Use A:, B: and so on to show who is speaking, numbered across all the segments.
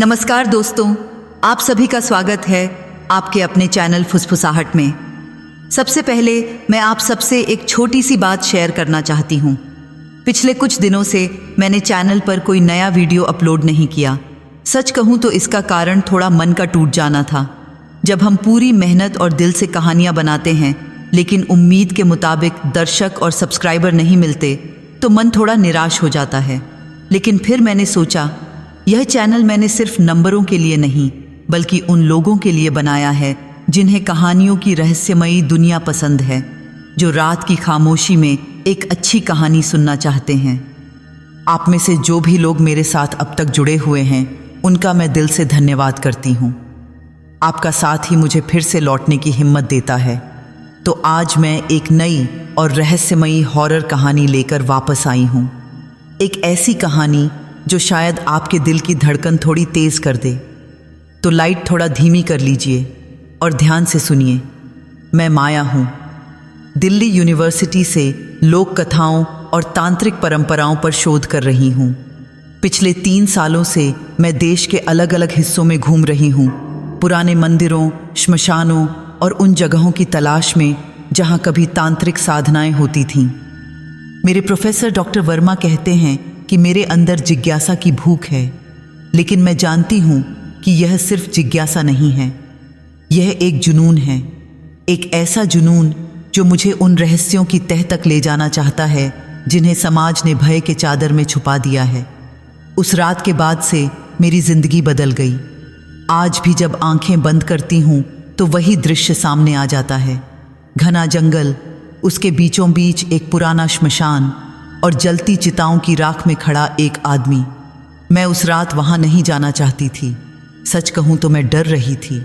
A: नमस्कार दोस्तों, आप सभी का स्वागत है आपके अपने चैनल फुसफुसाहट में। सबसे पहले मैं आप सबसे एक छोटी सी बात शेयर करना चाहती हूँ। पिछले कुछ दिनों से मैंने चैनल पर कोई नया वीडियो अपलोड नहीं किया। सच कहूँ तो इसका कारण थोड़ा मन का टूट जाना था। जब हम पूरी मेहनत और दिल से कहानियाँ बनाते हैं लेकिन उम्मीद के मुताबिक दर्शक और सब्सक्राइबर नहीं मिलते तो मन थोड़ा निराश हो जाता है। लेकिन फिर मैंने सोचा, यह चैनल मैंने सिर्फ नंबरों के लिए नहीं बल्कि उन लोगों के लिए बनाया है जिन्हें कहानियों की रहस्यमयी दुनिया पसंद है, जो रात की खामोशी में एक अच्छी कहानी सुनना चाहते हैं। आप में से जो भी लोग मेरे साथ अब तक जुड़े हुए हैं उनका मैं दिल से धन्यवाद करती हूँ। आपका साथ ही मुझे फिर से लौटने की हिम्मत देता है। तो आज मैं एक नई और रहस्यमयी हॉरर कहानी लेकर वापस आई हूँ। एक ऐसी कहानी जो शायद आपके दिल की धड़कन थोड़ी तेज कर दे। तो लाइट थोड़ा धीमी कर लीजिए और ध्यान से सुनिए। मैं माया हूँ। दिल्ली यूनिवर्सिटी से लोक कथाओं और तांत्रिक परंपराओं पर शोध कर रही हूँ। पिछले 3 सालों से मैं देश के अलग अलग हिस्सों में घूम रही हूँ, पुराने मंदिरों, श्मशानों और उन जगहों की तलाश में जहाँ कभी तांत्रिक साधनाएं होती थीं। मेरे प्रोफेसर डॉक्टर वर्मा कहते हैं कि मेरे अंदर जिज्ञासा की भूख है, लेकिन मैं जानती हूँ कि यह सिर्फ जिज्ञासा नहीं है, यह एक जुनून है। एक ऐसा जुनून जो मुझे उन रहस्यों की तह तक ले जाना चाहता है जिन्हें समाज ने भय के चादर में छुपा दिया है। उस रात के बाद से मेरी जिंदगी बदल गई। आज भी जब आंखें बंद करती हूँ तो वही दृश्य सामने आ जाता है। घना जंगल, उसके बीचों बीच एक पुराना श्मशान और जलती चिताओं की राख में खड़ा एक आदमी। मैं उस रात वहां नहीं जाना चाहती थी। सच कहूं तो मैं डर रही थी,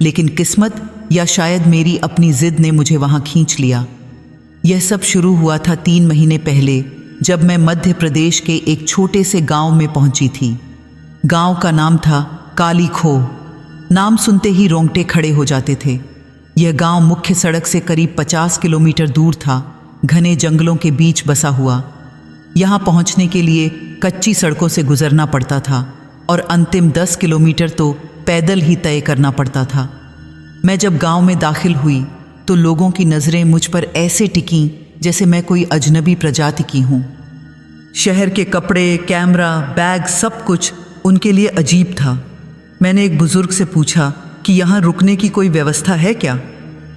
A: लेकिन किस्मत या शायद मेरी अपनी जिद ने मुझे वहां खींच लिया। यह सब शुरू हुआ था 3 महीने पहले, जब मैं मध्य प्रदेश के एक छोटे से गांव में पहुंची थी। गांव का नाम था काली खोह। नाम सुनते ही रोंगटे खड़े हो जाते थे। यह गांव मुख्य सड़क से करीब 50 किलोमीटर दूर था, घने जंगलों के बीच बसा हुआ। यहाँ पहुँचने के लिए कच्ची सड़कों से गुजरना पड़ता था और अंतिम 10 किलोमीटर तो पैदल ही तय करना पड़ता था। मैं जब गांव में दाखिल हुई तो लोगों की नज़रें मुझ पर ऐसे टिकीं जैसे मैं कोई अजनबी प्रजाति की हूँ। शहर के कपड़े, कैमरा, बैग, सब कुछ उनके लिए अजीब था। मैंने एक बुज़ुर्ग से पूछा कि यहाँ रुकने की कोई व्यवस्था है क्या?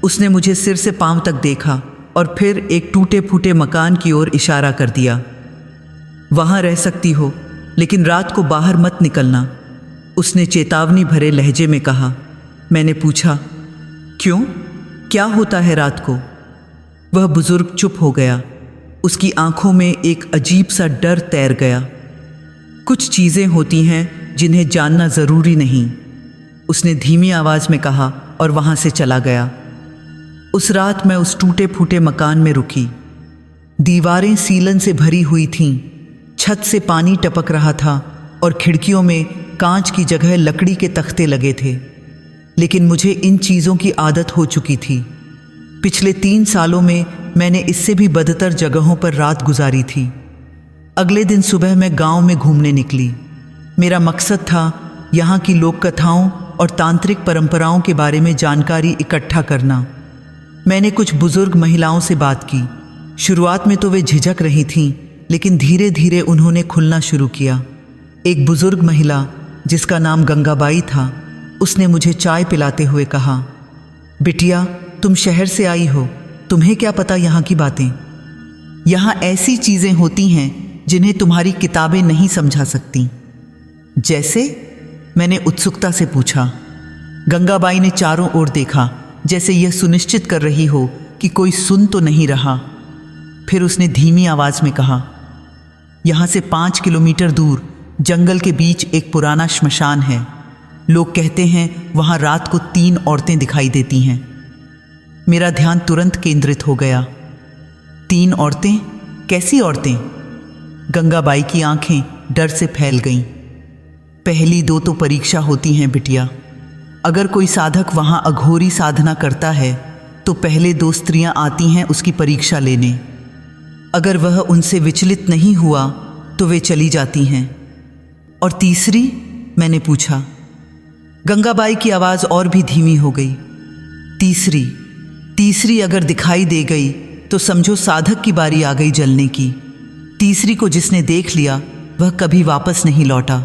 A: उसने मुझे सिर से पांव तक देखा और फिर एक टूटे फूटे मकान की ओर इशारा कर दिया। वहाँ रह सकती हो, लेकिन रात को बाहर मत निकलना, उसने चेतावनी भरे लहजे में कहा। मैंने पूछा, क्यों? क्या होता है रात को? वह बुजुर्ग चुप हो गया। उसकी आंखों में एक अजीब सा डर तैर गया। कुछ चीज़ें होती हैं जिन्हें जानना ज़रूरी नहीं, उसने धीमी आवाज़ में कहा और वहाँ से चला गया। उस रात मैं उस टूटे फूटे मकान में रुकी। दीवारें सीलन से भरी हुई थीं, छत से पानी टपक रहा था और खिड़कियों में कांच की जगह लकड़ी के तख्ते लगे थे। लेकिन मुझे इन चीज़ों की आदत हो चुकी थी। पिछले 3 सालों में मैंने इससे भी बदतर जगहों पर रात गुजारी थी। अगले दिन सुबह मैं गांव में घूमने निकली। मेरा मकसद था यहाँ की लोक कथाओं और तांत्रिक परंपराओं के बारे में जानकारी इकट्ठा करना। मैंने कुछ बुजुर्ग महिलाओं से बात की। शुरुआत में तो वे झिझक रही थीं, लेकिन धीरे धीरे उन्होंने खुलना शुरू किया। एक बुजुर्ग महिला जिसका नाम गंगाबाई था, उसने मुझे चाय पिलाते हुए कहा, बिटिया, तुम शहर से आई हो, तुम्हें क्या पता यहाँ की बातें? यहाँ ऐसी चीज़ें होती हैं जिन्हें तुम्हारी किताबें नहीं समझा सकती। जैसे? मैंने उत्सुकता से पूछा। गंगाबाई ने चारों ओर देखा, जैसे यह सुनिश्चित कर रही हो कि कोई सुन तो नहीं रहा। फिर उसने धीमी आवाज़ में कहा, यहाँ से 5 किलोमीटर दूर जंगल के बीच एक पुराना श्मशान है। लोग कहते हैं वहाँ रात को 3 औरतें दिखाई देती हैं। मेरा ध्यान तुरंत केंद्रित हो गया। 3 औरतें? कैसी औरतें? गंगाबाई की आंखें डर से फैल गईं। पहली 2 तो परीक्षा होती हैं बिटिया। अगर कोई साधक वहाँ अघोरी साधना करता है तो पहले 2 स्त्रियाँ आती हैं उसकी परीक्षा लेने। अगर वह उनसे विचलित नहीं हुआ तो वे चली जाती हैं। और तीसरी, मैंने पूछा। गंगाबाई की आवाज़ और भी धीमी हो गई। तीसरी अगर दिखाई दे गई तो समझो साधक की बारी आ गई जलने की। तीसरी को जिसने देख लिया वह कभी वापस नहीं लौटा।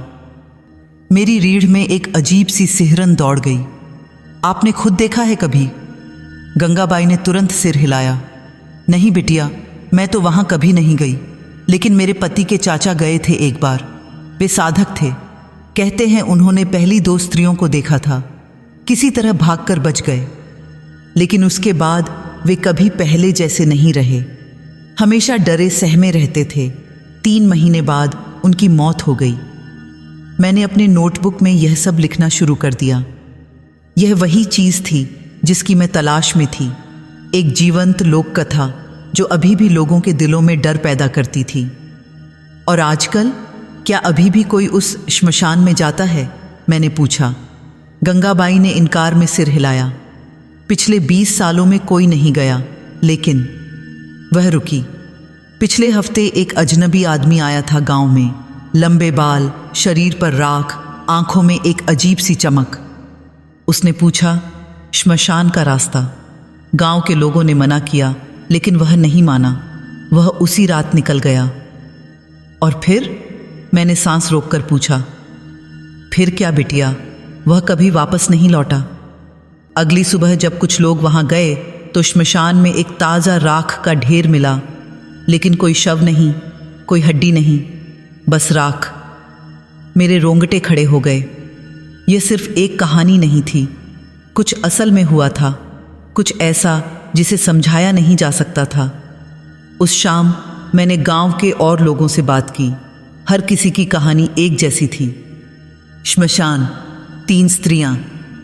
A: मेरी रीढ़ में एक अजीब सी सिहरन दौड़ गई। आपने खुद देखा है कभी? गंगाबाई ने तुरंत सिर हिलाया। नहीं बिटिया, मैं तो वहाँ कभी नहीं गई, लेकिन मेरे पति के चाचा गए थे एक बार। वे साधक थे। कहते हैं उन्होंने पहली 2 स्त्रियों को देखा था, किसी तरह भागकर बच गए, लेकिन उसके बाद वे कभी पहले जैसे नहीं रहे। हमेशा डरे सहमे रहते थे। 3 महीने बाद उनकी मौत हो गई। मैंने अपने नोटबुक में यह सब लिखना शुरू कर दिया। यह वही चीज़ थी जिसकी मैं तलाश में थी, एक जीवंत लोक कथा जो अभी भी लोगों के दिलों में डर पैदा करती थी। और आजकल क्या अभी भी कोई उस श्मशान में जाता है? मैंने पूछा। गंगाबाई ने इनकार में सिर हिलाया। पिछले 20 सालों में कोई नहीं गया, लेकिन वह रुकी। पिछले हफ्ते एक अजनबी आदमी आया था गांव में, लंबे बाल, शरीर पर राख, आंखों में एक अजीब सी चमक। उसने पूछा, श्मशान का रास्ता। गांव के लोगों ने मना किया, लेकिन वह नहीं माना। वह उसी रात निकल गया। और फिर? मैंने सांस रोककर पूछा। फिर क्या बिटिया? वह कभी वापस नहीं लौटा। अगली सुबह जब कुछ लोग वहां गए तो श्मशान में एक ताज़ा राख का ढेर मिला, लेकिन कोई शव नहीं, कोई हड्डी नहीं, बस राख। मेरे रोंगटे खड़े हो गए। यह सिर्फ एक कहानी नहीं थी, कुछ असल में हुआ था, कुछ ऐसा जिसे समझाया नहीं जा सकता था। उस शाम मैंने गांव के और लोगों से बात की। हर किसी की कहानी एक जैसी थी। श्मशान, 3 स्त्रियां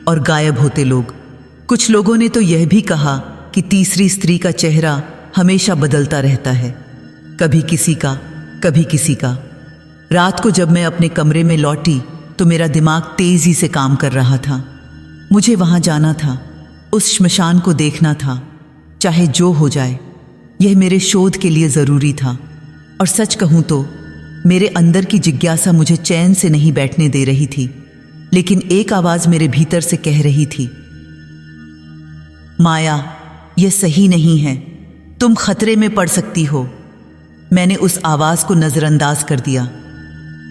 A: और गायब होते लोग। कुछ लोगों ने तो यह भी कहा कि तीसरी स्त्री का चेहरा हमेशा बदलता रहता है, कभी किसी का, कभी किसी का। रात को जब मैं अपने कमरे में लौटी तो मेरा दिमाग तेजी से काम कर रहा था। मुझे वहां जाना था, उस श्मशान को देखना था, चाहे जो हो जाए। यह मेरे शोध के लिए ज़रूरी था। और सच कहूँ तो मेरे अंदर की जिज्ञासा मुझे चैन से नहीं बैठने दे रही थी, लेकिन एक आवाज़ मेरे भीतर से कह रही थी, माया, यह सही नहीं है, तुम खतरे में पड़ सकती हो। मैंने उस आवाज़ को नज़रअंदाज कर दिया।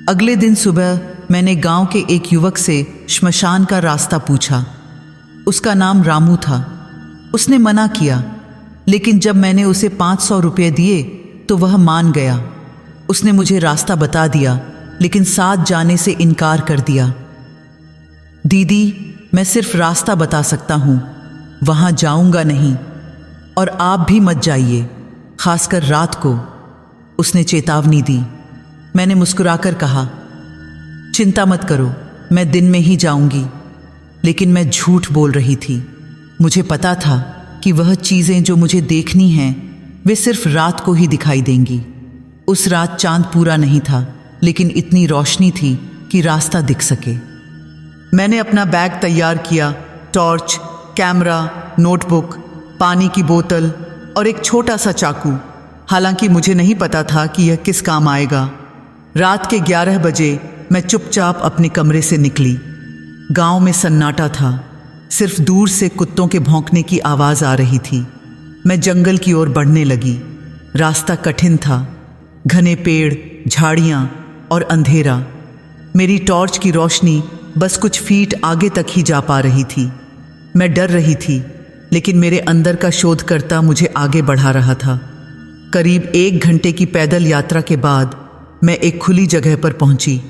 A: अगले दिन सुबह मैंने गांव के एक युवक से श्मशान का रास्ता पूछा। उसका नाम रामू था। उसने मना किया, लेकिन जब मैंने उसे 500 रुपये दिए तो वह मान गया। उसने मुझे रास्ता बता दिया, लेकिन साथ जाने से इनकार कर दिया। दीदी, मैं सिर्फ रास्ता बता सकता हूँ, वहाँ जाऊँगा नहीं, और आप भी मत जाइए, खासकर रात को, उसने चेतावनी दी। मैंने मुस्कुराकर कहा, चिंता मत करो, मैं दिन में ही जाऊँगी। लेकिन मैं झूठ बोल रही थी। मुझे पता था कि वह चीज़ें जो मुझे देखनी हैं वे सिर्फ रात को ही दिखाई देंगी। उस रात चांद पूरा नहीं था, लेकिन इतनी रोशनी थी कि रास्ता दिख सके। मैंने अपना बैग तैयार किया। टॉर्च, कैमरा, नोटबुक, पानी की बोतल और एक छोटा सा चाकू। हालांकि मुझे नहीं पता था कि यह किस काम आएगा। रात के 11 बजे मैं चुपचाप अपने कमरे से निकली। गांव में सन्नाटा था, सिर्फ दूर से कुत्तों के भौंकने की आवाज़ आ रही थी। मैं जंगल की ओर बढ़ने लगी। रास्ता कठिन था, घने पेड़, झाड़ियाँ और अंधेरा। मेरी टॉर्च की रोशनी बस कुछ फीट आगे तक ही जा पा रही थी। मैं डर रही थी, लेकिन मेरे अंदर का शोधकर्ता मुझे आगे बढ़ा रहा था। करीब 1 घंटे की पैदल यात्रा के बाद मैं एक खुली जगह पर पहुंची।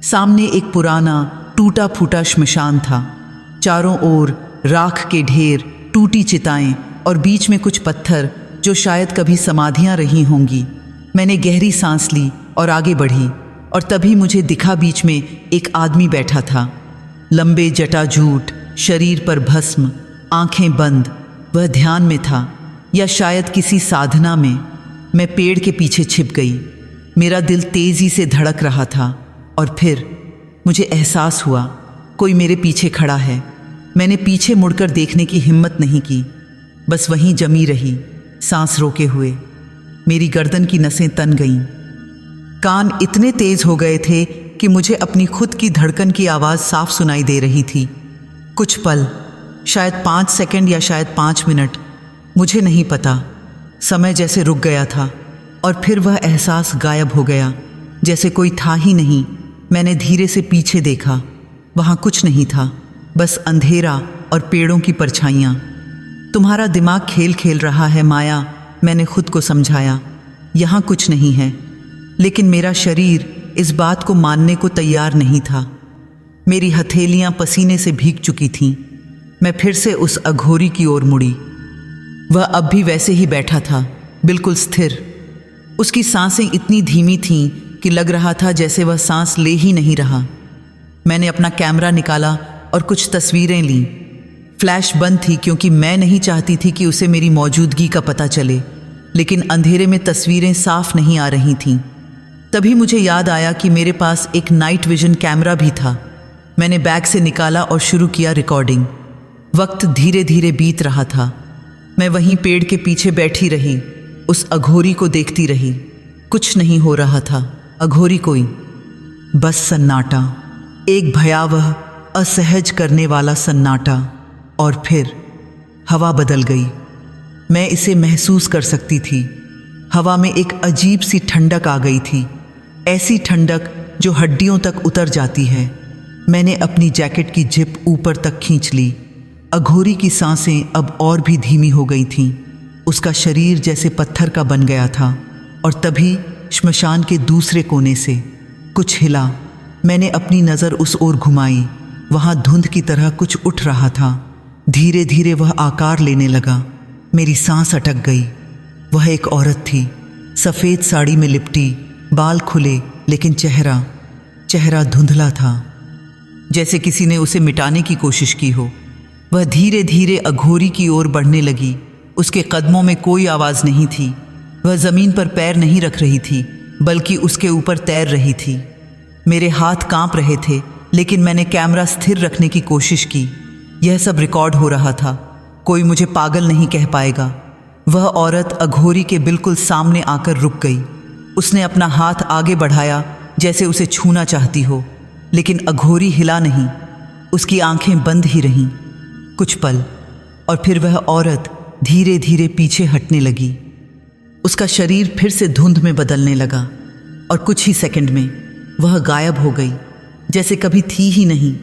A: सामने एक पुराना टूटा फूटा श्मशान था। चारों ओर राख के ढेर, टूटी चिताएं और बीच में कुछ पत्थर जो शायद कभी समाधियां रही होंगी। मैंने गहरी सांस ली और आगे बढ़ी, और तभी मुझे दिखा बीच में एक आदमी बैठा था। लंबे जटाजूट, शरीर पर भस्म, आंखें बंद। वह ध्यान में था या शायद किसी साधना में। मैं पेड़ के पीछे छिप गई। मेरा दिल तेजी से धड़क रहा था और फिर मुझे एहसास हुआ कोई मेरे पीछे खड़ा है। मैंने पीछे मुड़कर देखने की हिम्मत नहीं की, बस वहीं जमी रही, सांस रोके हुए। मेरी गर्दन की नसें तन गईं। कान इतने तेज हो गए थे कि मुझे अपनी खुद की धड़कन की आवाज़ साफ सुनाई दे रही थी। कुछ पल, शायद 5 सेकंड या शायद 5 मिनट, मुझे नहीं पता। समय जैसे रुक गया था और फिर वह एहसास गायब हो गया, जैसे कोई था ही नहीं। मैंने धीरे से पीछे देखा, वहाँ कुछ नहीं था, बस अंधेरा और पेड़ों की परछाइयाँ। तुम्हारा दिमाग खेल खेल रहा है माया, मैंने खुद को समझाया। यहाँ कुछ नहीं है, लेकिन मेरा शरीर इस बात को मानने को तैयार नहीं था। मेरी हथेलियाँ पसीने से भीग चुकी थीं। मैं फिर से उस अघोरी की ओर मुड़ी। वह अब भी वैसे ही बैठा था, बिल्कुल स्थिर। उसकी सांसें इतनी धीमी थीं कि लग रहा था जैसे वह सांस ले ही नहीं रहा। मैंने अपना कैमरा निकाला और कुछ तस्वीरें लीं। फ्लैश बंद थी क्योंकि मैं नहीं चाहती थी कि उसे मेरी मौजूदगी का पता चले, लेकिन अंधेरे में तस्वीरें साफ नहीं आ रही थीं। तभी मुझे याद आया कि मेरे पास एक नाइट विजन कैमरा भी था। मैंने बैग से निकाला और शुरू किया रिकॉर्डिंग। वक्त धीरे धीरे बीत रहा था। मैं वहीं पेड़ के पीछे बैठी रही, उस अघोरी को देखती रही। कुछ नहीं हो रहा था, अघोरी कोई, बस सन्नाटा, एक भयावह असहज करने वाला सन्नाटा। और फिर हवा बदल गई। मैं इसे महसूस कर सकती थी। हवा में एक अजीब सी ठंडक आ गई थी, ऐसी ठंडक जो हड्डियों तक उतर जाती है। मैंने अपनी जैकेट की जिप ऊपर तक खींच ली। अघोरी की सांसें अब और भी धीमी हो गई थीं। उसका शरीर जैसे पत्थर का बन गया था। और तभी श्मशान के दूसरे कोने से कुछ हिला। मैंने अपनी नज़र उस ओर घुमाई। वहाँ धुंध की तरह कुछ उठ रहा था। धीरे धीरे वह आकार लेने लगा। मेरी सांस अटक गई। वह एक औरत थी, सफ़ेद साड़ी में लिपटी, बाल खुले, लेकिन चेहरा धुंधला था, जैसे किसी ने उसे मिटाने की कोशिश की हो। वह धीरे धीरे अघोरी की ओर बढ़ने लगी। उसके कदमों में कोई आवाज़ नहीं थी। वह ज़मीन पर पैर नहीं रख रही थी, बल्कि उसके ऊपर तैर रही थी। मेरे हाथ कांप रहे थे, लेकिन मैंने कैमरा स्थिर रखने की कोशिश की। यह सब रिकॉर्ड हो रहा था, कोई मुझे पागल नहीं कह पाएगा। वह औरत अघोरी के बिल्कुल सामने आकर रुक गई। उसने अपना हाथ आगे बढ़ाया, जैसे उसे छूना चाहती हो, लेकिन अघोरी हिला नहीं। उसकी आंखें बंद ही रहीं। कुछ पल, और फिर वह औरत धीरे धीरे पीछे हटने लगी। उसका शरीर फिर से धुंध में बदलने लगा, और कुछ ही सेकंड में वह गायब हो गई, जैसे कभी थी ही नहीं।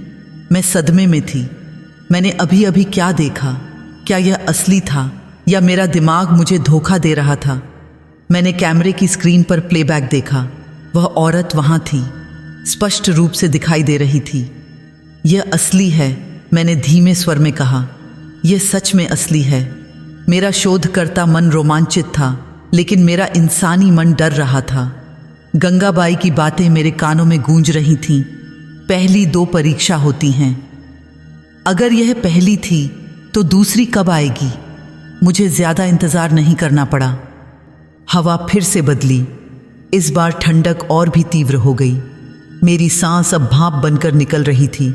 A: मैं सदमे में थी। मैंने अभी अभी क्या देखा? क्या यह असली था या मेरा दिमाग मुझे धोखा दे रहा था? मैंने कैमरे की स्क्रीन पर प्लेबैक देखा। वह औरत वहाँ थी, स्पष्ट रूप से दिखाई दे रही थी। यह असली है, मैंने धीमे स्वर में कहा। यह सच में असली है। मेरा शोधकर्ता मन रोमांचित था, लेकिन मेरा इंसानी मन डर रहा था। गंगाबाई की बातें मेरे कानों में गूंज रही थीं। पहली 2 परीक्षा होती हैं। अगर यह पहली थी तो दूसरी कब आएगी? मुझे ज़्यादा इंतज़ार नहीं करना पड़ा। हवा फिर से बदली। इस बार ठंडक और भी तीव्र हो गई। मेरी सांस अब भाप बनकर निकल रही थी।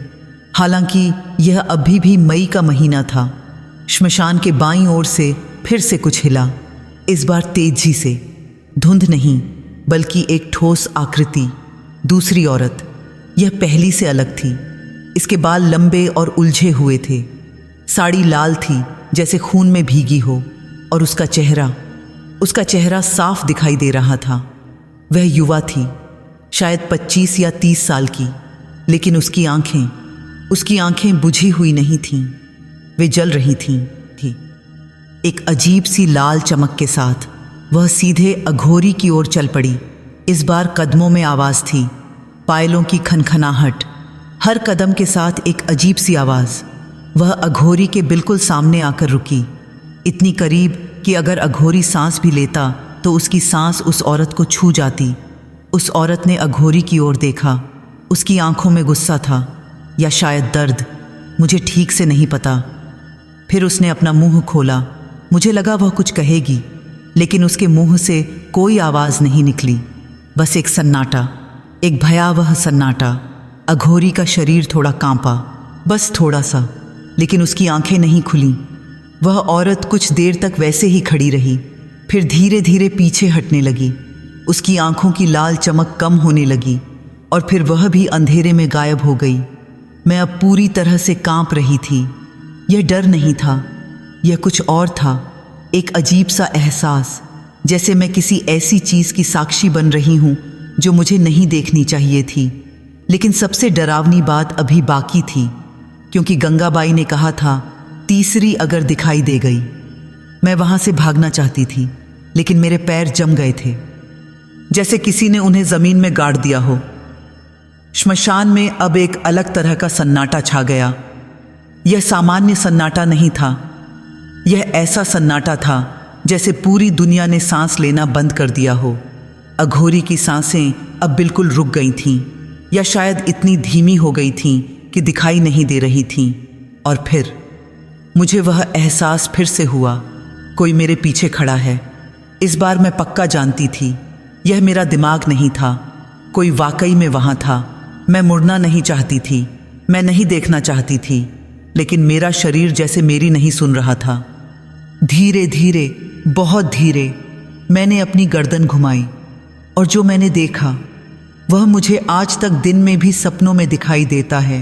A: हालांकि यह अभी भी मई का महीना था। श्मशान के बाईं ओर से फिर से कुछ हिला, इस बार तेजी से। धुंध नहीं, बल्कि एक ठोस आकृति। दूसरी औरत। यह पहली से अलग थी। इसके बाल लंबे और उलझे हुए थे। साड़ी लाल थी, जैसे खून में भीगी हो, और उसका चेहरा साफ दिखाई दे रहा था। वह युवा थी, शायद 25 या 30 साल की, लेकिन उसकी आंखें बुझी हुई नहीं थीं। वे जल रही थीं। एक अजीब सी लाल चमक के साथ वह सीधे अघोरी की ओर चल पड़ी। इस बार कदमों में आवाज़ थी, पायलों की खनखनाहट। हर कदम के साथ एक अजीब सी आवाज़। वह अघोरी के बिल्कुल सामने आकर रुकी, इतनी करीब कि अगर अघोरी सांस भी लेता तो उसकी सांस उस औरत को छू जाती। उस औरत ने अघोरी की ओर देखा। उसकी आंखों में गुस्सा था या शायद दर्द, मुझे ठीक से नहीं पता। फिर उसने अपना मुंह खोला। मुझे लगा वह कुछ कहेगी, लेकिन उसके मुंह से कोई आवाज़ नहीं निकली। बस एक सन्नाटा, एक भयावह सन्नाटा। अघोरी का शरीर थोड़ा कांपा, बस थोड़ा सा, लेकिन उसकी आंखें नहीं खुलीं। वह औरत कुछ देर तक वैसे ही खड़ी रही, फिर धीरे धीरे पीछे हटने लगी। उसकी आंखों की लाल चमक कम होने लगी और फिर वह भी अंधेरे में गायब हो गई। मैं अब पूरी तरह से कांप रही थी। यह डर नहीं था, यह कुछ और था, एक अजीब सा एहसास, जैसे मैं किसी ऐसी चीज़ की साक्षी बन रही हूँ जो मुझे नहीं देखनी चाहिए थी। लेकिन सबसे डरावनी बात अभी बाकी थी, क्योंकि गंगाबाई ने कहा था तीसरी अगर दिखाई दे गई। मैं वहाँ से भागना चाहती थी, लेकिन मेरे पैर जम गए थे, जैसे किसी ने उन्हें ज़मीन में गाड़ दिया हो। श्मशान में अब एक अलग तरह का सन्नाटा छा गया। यह सामान्य सन्नाटा नहीं था, यह ऐसा सन्नाटा था जैसे पूरी दुनिया ने सांस लेना बंद कर दिया हो। अघोरी की सांसें अब बिल्कुल रुक गई थीं, या शायद इतनी धीमी हो गई थीं कि दिखाई नहीं दे रही थीं। और फिर मुझे वह एहसास फिर से हुआ, कोई मेरे पीछे खड़ा है। इस बार मैं पक्का जानती थी, यह मेरा दिमाग नहीं था, कोई वाकई में वहाँ था। मैं मुड़ना नहीं चाहती थी, मैं नहीं देखना चाहती थी, लेकिन मेरा शरीर जैसे मेरी नहीं सुन रहा था। धीरे धीरे, बहुत धीरे मैंने अपनी गर्दन घुमाई, और जो मैंने देखा वह मुझे आज तक दिन में भी सपनों में दिखाई देता है।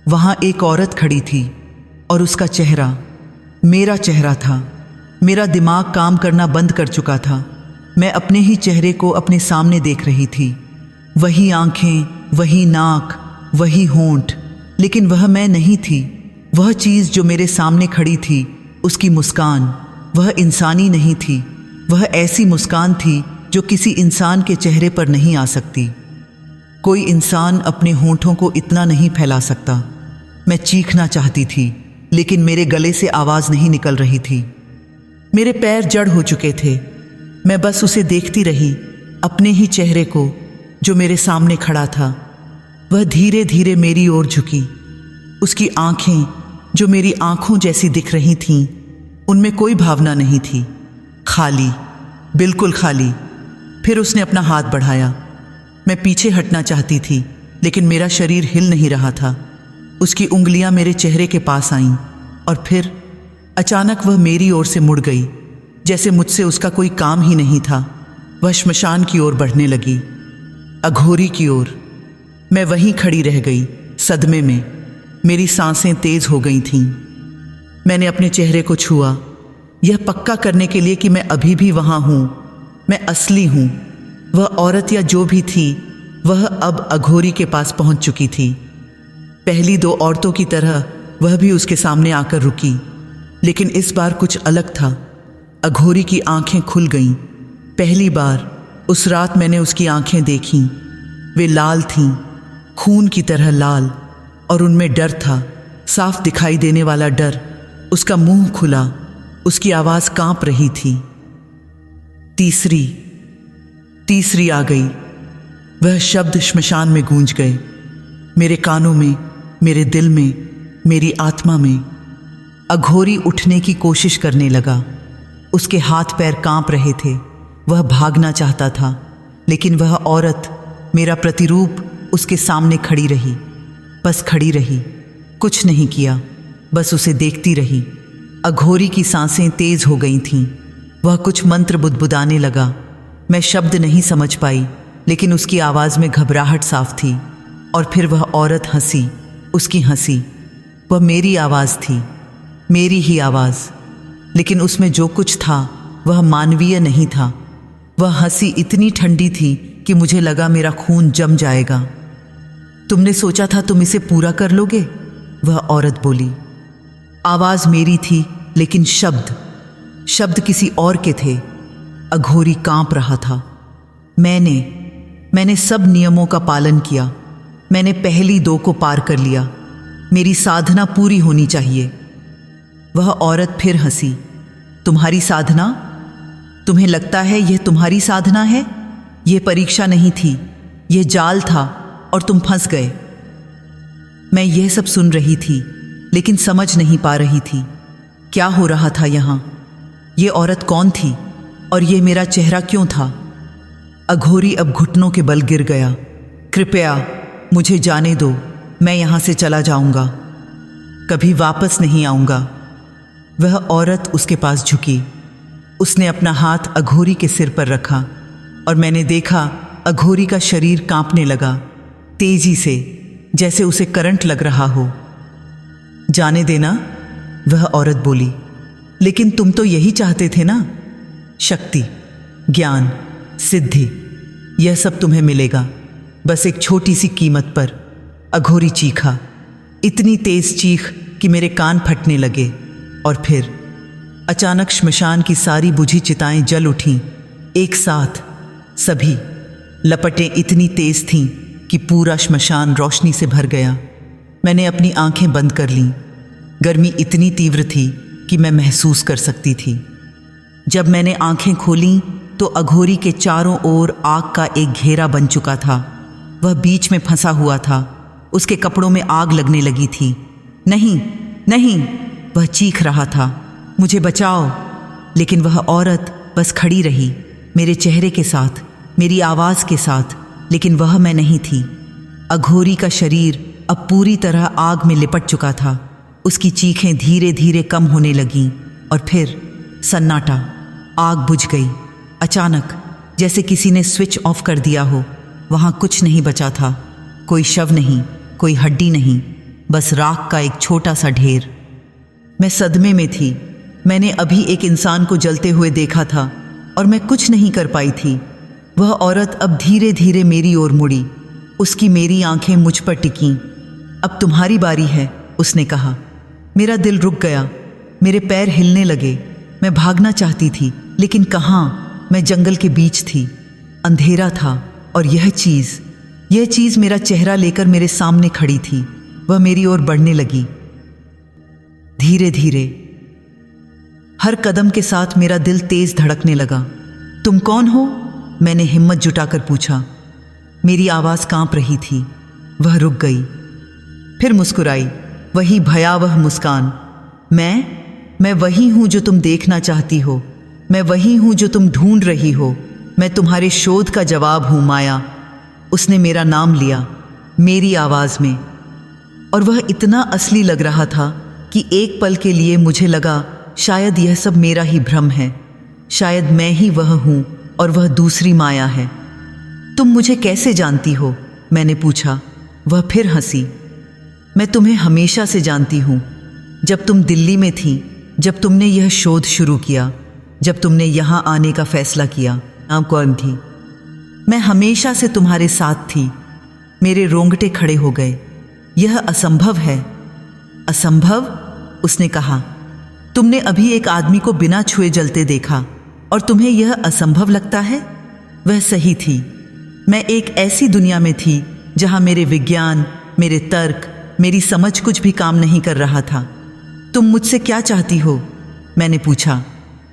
A: वहाँ एक औरत खड़ी थी, और उसका चेहरा मेरा चेहरा था। मेरा दिमाग काम करना बंद कर चुका था। मैं अपने ही चेहरे को अपने सामने देख रही थी। वही आंखें, वही नाक, वही होंठ, लेकिन वह मैं नहीं थी। वह चीज़ जो मेरे सामने खड़ी थी, उसकी मुस्कान, वह इंसानी नहीं थी। वह ऐसी मुस्कान थी जो किसी इंसान के चेहरे पर नहीं आ सकती। कोई इंसान अपने होंठों को इतना नहीं फैला सकता। मैं चीखना चाहती थी, लेकिन मेरे गले से आवाज़ नहीं निकल रही थी। मेरे पैर जड़ हो चुके थे। मैं बस उसे देखती रही, अपने ही चेहरे को जो मेरे सामने खड़ा था। वह धीरे धीरे मेरी ओर झुकी। उसकी आंखें जो मेरी आंखों जैसी दिख रही थीं, उनमें कोई भावना नहीं थी, खाली, बिल्कुल खाली। फिर उसने अपना हाथ बढ़ाया। मैं पीछे हटना चाहती थी, लेकिन मेरा शरीर हिल नहीं रहा था। उसकी उंगलियां मेरे चेहरे के पास आईं, और फिर अचानक वह मेरी ओर से मुड़ गई, जैसे मुझसे उसका कोई काम ही नहीं था। वह श्मशान की ओर बढ़ने लगी, अघोरी की ओर। मैं वहीं खड़ी रह गई, सदमे में। मेरी सांसें तेज हो गई थीं। मैंने अपने चेहरे को छुआ, यह पक्का करने के लिए कि मैं अभी भी वहाँ हूँ, मैं असली हूँ। वह औरत या जो भी थी, वह अब अघोरी के पास पहुँच चुकी थी। पहली दो औरतों की तरह वह भी उसके सामने आकर रुकी, लेकिन इस बार कुछ अलग था। अघोरी की आंखें खुल गईं। पहली बार उस रात मैंने उसकी आंखें देखीं। वे लाल थीं, खून की तरह लाल, और उनमें डर था, साफ दिखाई देने वाला डर। उसका मुंह खुला, उसकी आवाज़ कांप रही थी। तीसरी आ गई। वह शब्द श्मशान में गूंज गए, मेरे कानों में, मेरे दिल में, मेरी आत्मा में। अघोरी उठने की कोशिश करने लगा। उसके हाथ पैर कांप रहे थे। वह भागना चाहता था, लेकिन वह औरत, मेरा प्रतिरूप, उसके सामने खड़ी रही। बस खड़ी रही, कुछ नहीं किया, बस उसे देखती रही। अघोरी की सांसें तेज हो गई थीं। वह कुछ मंत्र बुदबुदाने लगा। मैं शब्द नहीं समझ पाई, लेकिन उसकी आवाज़ में घबराहट साफ थी। और फिर वह औरत हंसी, उसकी हंसी। वह मेरी आवाज़ थी, मेरी ही आवाज़, लेकिन उसमें जो कुछ था वह मानवीय नहीं था। वह हंसी इतनी ठंडी थी कि मुझे लगा मेरा खून जम जाएगा। तुमने सोचा था तुम इसे पूरा कर लोगे, वह औरत बोली। आवाज़ मेरी थी, लेकिन शब्द किसी और के थे। अघोरी कांप रहा था। मैंने सब नियमों का पालन किया। मैंने पहली दो को पार कर लिया। मेरी साधना पूरी होनी चाहिए। वह औरत फिर हंसी। तुम्हारी साधना? तुम्हें लगता है यह तुम्हारी साधना है? यह परीक्षा नहीं थी, यह जाल था, और तुम फंस गए। मैं यह सब सुन रही थी, लेकिन समझ नहीं पा रही थी क्या हो रहा था यहाँ। ये औरत कौन थी, और ये मेरा चेहरा क्यों था? अघोरी अब घुटनों के बल गिर गया। कृपया मुझे जाने दो, मैं यहाँ से चला जाऊँगा, कभी वापस नहीं आऊँगा। वह औरत उसके पास झुकी। उसने अपना हाथ अघोरी के सिर पर रखा, और मैंने देखा अघोरी का शरीर कांपने लगा।
B: तेजी से, जैसे उसे करंट लग रहा हो। जाने देना, वह औरत बोली। लेकिन तुम तो यही चाहते थे ना? शक्ति, ज्ञान, सिद्धि, यह सब तुम्हें मिलेगा, बस एक छोटी सी कीमत पर। अघोरी चीखा, इतनी तेज चीख कि मेरे कान फटने लगे। और फिर अचानक श्मशान की सारी बुझी चिताएं जल उठीं, एक साथ। सभी लपटें इतनी तेज थीं कि पूरा श्मशान रोशनी से भर गया। मैंने अपनी आंखें बंद कर लीं। गर्मी इतनी तीव्र थी कि मैं महसूस कर सकती थी। जब मैंने आंखें खोलीं तो अघोरी के चारों ओर आग का एक घेरा बन चुका था। वह बीच में फंसा हुआ था। उसके कपड़ों में आग लगने लगी थी। नहीं, नहीं, वह चीख रहा था, मुझे बचाओ। लेकिन वह औरत बस खड़ी रही, मेरे चेहरे के साथ, मेरी आवाज़ के साथ। लेकिन वह मैं नहीं थी। अघोरी का शरीर अब पूरी तरह आग में लिपट चुका था। उसकी चीखें धीरे धीरे कम होने लगीं और फिर सन्नाटा। आग बुझ गई अचानक, जैसे किसी ने स्विच ऑफ कर दिया हो। वहाँ कुछ नहीं बचा था, कोई शव नहीं, कोई हड्डी नहीं, बस राख का एक छोटा सा ढेर। मैं सदमे में थी। मैंने अभी एक इंसान को जलते हुए देखा था और मैं कुछ नहीं कर पाई थी। वह औरत अब धीरे धीरे मेरी ओर मुड़ी। उसकी मेरी आंखें मुझ पर टिकीं। अब तुम्हारी बारी है, उसने कहा। मेरा दिल रुक गया, मेरे पैर हिलने लगे। मैं भागना चाहती थी, लेकिन कहाँ? मैं जंगल के बीच थी, अंधेरा था और यह चीज़ मेरा चेहरा लेकर मेरे सामने खड़ी थी। वह मेरी ओर बढ़ने लगी, धीरे धीरे। हर कदम के साथ मेरा दिल तेज धड़कने लगा। तुम कौन हो? मैंने हिम्मत जुटाकर पूछा। मेरी आवाज़ कांप रही थी। वह रुक गई, फिर मुस्कुराई, वही भयावह मुस्कान। मैं वही हूँ जो तुम देखना चाहती हो। मैं वही हूँ जो तुम ढूंढ रही हो। मैं तुम्हारे शोध का जवाब हूँ, माया। उसने मेरा नाम लिया, मेरी आवाज़ में, और वह इतना असली लग रहा था कि एक पल के लिए मुझे लगा शायद यह सब मेरा ही भ्रम है। शायद मैं ही वह हूँ और वह दूसरी माया है। तुम मुझे कैसे जानती हो? मैंने पूछा। वह फिर हंसी। मैं तुम्हें हमेशा से जानती हूँ। जब तुम दिल्ली में थी, जब तुमने यह शोध शुरू किया, जब तुमने यहाँ आने का फैसला किया। आप कौन थी? मैं हमेशा से तुम्हारे साथ थी। मेरे रोंगटे खड़े हो गए। यह असंभव है। असंभव? उसने कहा। तुमने अभी एक आदमी को बिना छुए जलते देखा और तुम्हें यह असंभव लगता है? वह सही थी। मैं एक ऐसी दुनिया में थी जहां मेरे विज्ञान, मेरे तर्क, मेरी समझ कुछ भी काम नहीं कर रहा था। तुम मुझसे क्या चाहती हो? मैंने पूछा।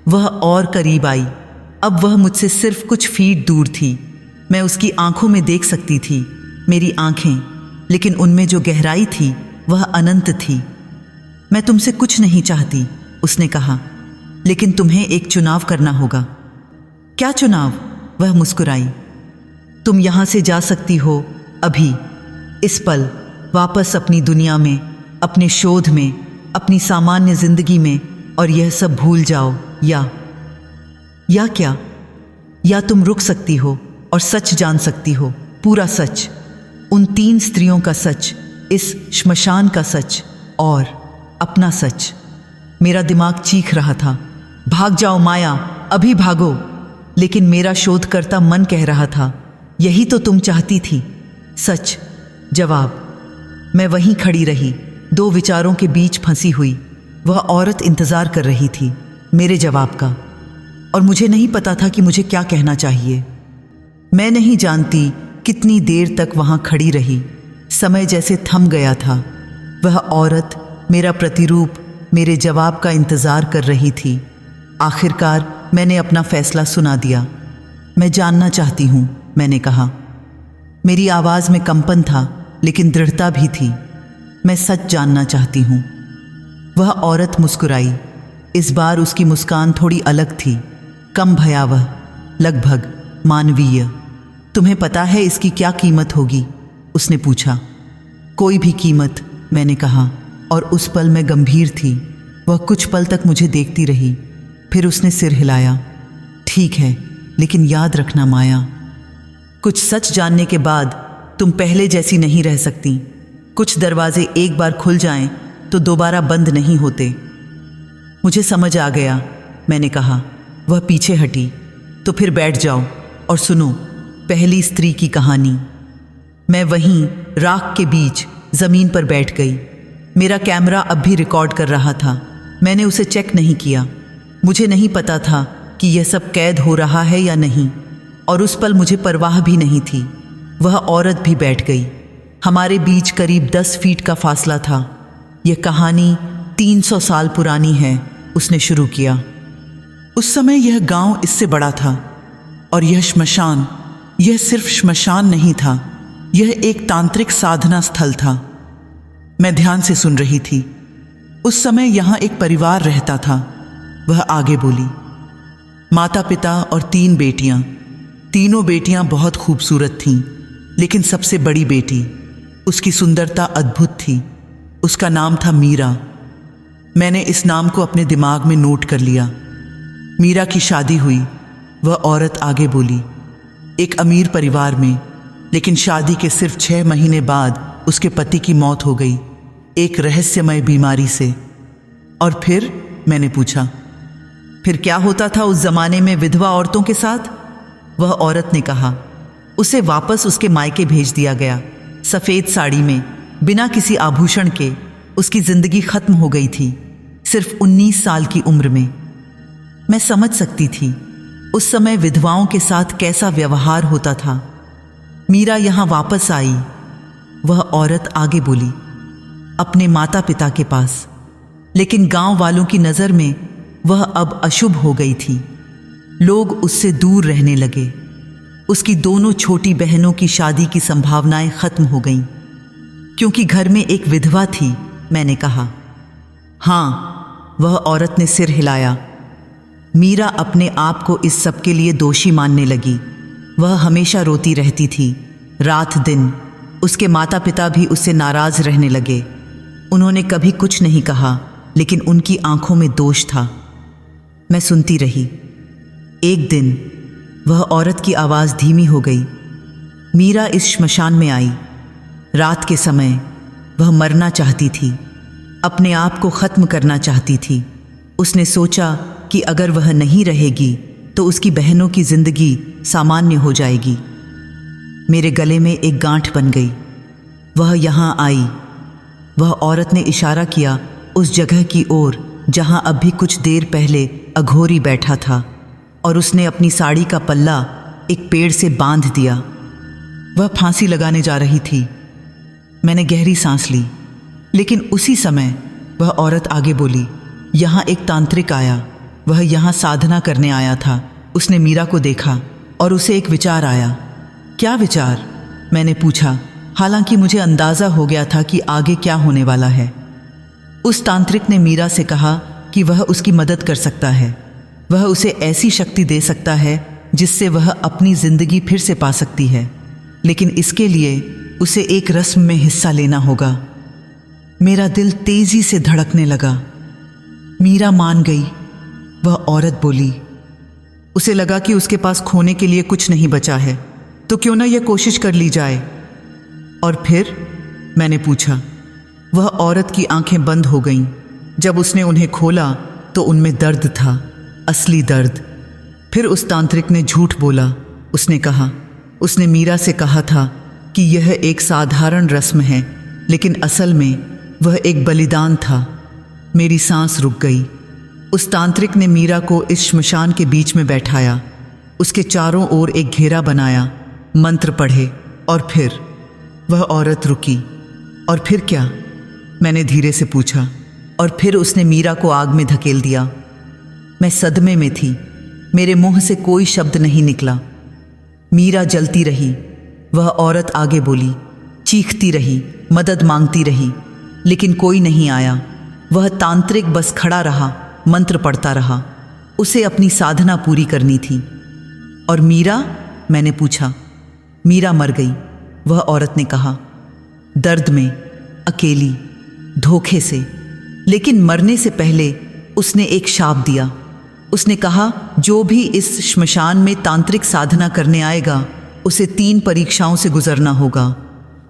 B: वह और करीब आई। अब वह मुझसे सिर्फ कुछ फीट दूर थी। मैं उसकी आंखों में देख सकती थी, मेरी आंखें, लेकिन उनमें जो गहराई थी वह अनंत थी। मैं तुमसे कुछ नहीं चाहती, उसने कहा, लेकिन तुम्हें एक चुनाव करना होगा। क्या चुनाव? वह मुस्कुराई। तुम यहां से जा सकती हो अभी, इस पल, वापस अपनी दुनिया में, अपने शोध में, अपनी सामान्य जिंदगी में, और यह सब भूल जाओ। या क्या? या तुम रुक सकती हो और सच जान सकती हो, पूरा सच, उन 3 स्त्रियों का सच, इस श्मशान का सच, और अपना सच। मेरा दिमाग चीख रहा था, भाग जाओ माया, अभी भागो। लेकिन मेरा शोधकर्ता मन कह रहा था, यही तो तुम चाहती थी, सच, जवाब। मैं वहीं खड़ी रही, 2 विचारों के बीच फंसी हुई। वह औरत इंतजार कर रही थी मेरे जवाब का, और मुझे नहीं पता था कि मुझे क्या कहना चाहिए। मैं नहीं जानती कितनी देर तक वहां खड़ी रही। समय जैसे थम गया था। वह औरत, मेरा प्रतिरूप, मेरे जवाब का इंतजार कर रही थी। आखिरकार मैंने अपना फैसला सुना दिया। मैं जानना चाहती हूँ, मैंने कहा। मेरी आवाज़ में कंपन था, लेकिन दृढ़ता भी थी। मैं सच जानना चाहती हूँ। वह औरत मुस्कुराई। इस बार उसकी मुस्कान थोड़ी अलग थी, कम भयावह, लगभग मानवीय। तुम्हें पता है इसकी क्या कीमत होगी? उसने पूछा। कोई भी कीमत, मैंने कहा, और उस पल मैं गंभीर थी। वह कुछ पल तक मुझे देखती रही, फिर उसने सिर हिलाया। ठीक है, लेकिन याद रखना माया, कुछ सच जानने के बाद तुम पहले जैसी नहीं रह सकती। कुछ दरवाजे एक बार खुल जाएं तो दोबारा बंद नहीं होते। मुझे समझ आ गया, मैंने कहा। वह पीछे हटी। तो फिर बैठ जाओ और सुनो पहली स्त्री की कहानी। मैं वहीं राख के बीच जमीन पर बैठ गई। मेरा कैमरा अब भी रिकॉर्ड कर रहा था। मैंने उसे चेक नहीं किया। मुझे नहीं पता था कि यह सब कैद हो रहा है या नहीं, और उस पल मुझे परवाह भी नहीं थी। वह औरत भी बैठ गई। हमारे बीच करीब 10 फीट का फासला था। यह कहानी 300 साल पुरानी है, उसने शुरू किया। उस समय यह गांव इससे बड़ा था, और यह श्मशान, यह सिर्फ श्मशान नहीं था, यह एक तांत्रिक साधना स्थल था। मैं ध्यान से सुन रही थी। उस समय यहां एक परिवार रहता था। वह आगे बोली। माता पिता और 3 बेटियां। तीनों बेटियां बहुत खूबसूरत थीं, लेकिन सबसे बड़ी बेटी, उसकी सुंदरता अद्भुत थी। उसका नाम था मीरा। मैंने इस नाम को अपने दिमाग में नोट कर लिया। मीरा की शादी हुई। वह औरत आगे बोली। एक अमीर परिवार में, लेकिन शादी के सिर्फ 6 महीने बाद उसके पति की मौत हो गई, एक रहस्यमय बीमारी से। और फिर? मैंने पूछा। फिर क्या होता था उस जमाने में विधवा औरतों के साथ? वह औरत ने कहा। उसे वापस उसके मायके भेज दिया गया, सफेद साड़ी में, बिना किसी आभूषण के। उसकी जिंदगी खत्म हो गई थी, सिर्फ 19 साल की उम्र में। मैं समझ सकती थी उस समय विधवाओं के साथ कैसा व्यवहार होता था। मीरा यहां वापस आई। वह औरत आगे बोली। अपने माता पिता के पास, लेकिन गांव वालों की नजर में वह अब अशुभ हो गई थी। लोग उससे दूर रहने लगे। उसकी दोनों छोटी बहनों की शादी की संभावनाएं खत्म हो गईं, क्योंकि घर में एक विधवा थी, मैंने कहा। हाँ, वह औरत ने सिर हिलाया। मीरा अपने आप को इस सब के लिए दोषी मानने लगी। वह हमेशा रोती रहती थी, रात दिन। उसके माता पिता भी उससे नाराज रहने लगे। उन्होंने कभी कुछ नहीं कहा, लेकिन उनकी आंखों में दोष था। मैं सुनती रही। एक दिन वह औरत की आवाज़ धीमी हो गई। मीरा इस श्मशान में आई। रात के समय वह मरना चाहती थी, अपने आप को ख़त्म करना चाहती थी। उसने सोचा कि अगर वह नहीं रहेगी तो उसकी बहनों की जिंदगी सामान्य हो जाएगी। मेरे गले में एक गांठ बन गई। वह यहाँ आई। वह औरत ने इशारा किया उस जगह की ओर जहां अब भी कुछ देर पहले अघोरी बैठा था, और उसने अपनी साड़ी का पल्ला एक पेड़ से बांध दिया। वह फांसी लगाने जा रही थी। मैंने गहरी सांस ली, लेकिन उसी समय वह औरत आगे बोली। यहाँ एक तांत्रिक आया। वह यहाँ साधना करने आया था। उसने मीरा को देखा और उसे एक विचार आया। क्या विचार? मैंने पूछा, हालांकि मुझे अंदाज़ा हो गया था कि आगे क्या होने वाला है। उस तांत्रिक ने मीरा से कहा कि वह उसकी मदद कर सकता है। वह उसे ऐसी शक्ति दे सकता है जिससे वह अपनी जिंदगी फिर से पा सकती है, लेकिन इसके लिए उसे एक रस्म में हिस्सा लेना होगा। मेरा दिल तेजी से धड़कने लगा। मीरा मान गई, वह औरत बोली। उसे लगा कि उसके पास खोने के लिए कुछ नहीं बचा है, तो क्यों ना यह कोशिश कर ली जाए। और फिर? मैंने पूछा। वह औरत की आंखें बंद हो गईं। जब उसने उन्हें खोला तो उनमें दर्द था, असली दर्द। फिर उस तांत्रिक ने झूठ बोला। उसने कहा, उसने मीरा से कहा था कि यह एक साधारण रस्म है, लेकिन असल में वह एक बलिदान था। मेरी सांस रुक गई। उस तांत्रिक ने मीरा को इस श्मशान के बीच में बैठाया, उसके चारों ओर एक घेरा बनाया, मंत्र पढ़े, और फिर वह औरत रुकी। और फिर क्या? मैंने धीरे से पूछा। और फिर उसने मीरा को आग में धकेल दिया। मैं सदमे में थी। मेरे मुंह से कोई शब्द नहीं निकला। मीरा जलती रही। वह औरत आगे बोली, चीखती रही, मदद मांगती रही, लेकिन कोई नहीं आया। वह तांत्रिक बस खड़ा रहा, मंत्र पढ़ता रहा। उसे अपनी साधना पूरी करनी थी। और मीरा? मैंने पूछा। मीरा मर गई, वह औरत ने कहा, दर्द में, अकेली, धोखे से। लेकिन मरने से पहले उसने एक शाप दिया। उसने कहा, जो भी इस श्मशान में तांत्रिक साधना करने आएगा उसे 3 परीक्षाओं से गुजरना होगा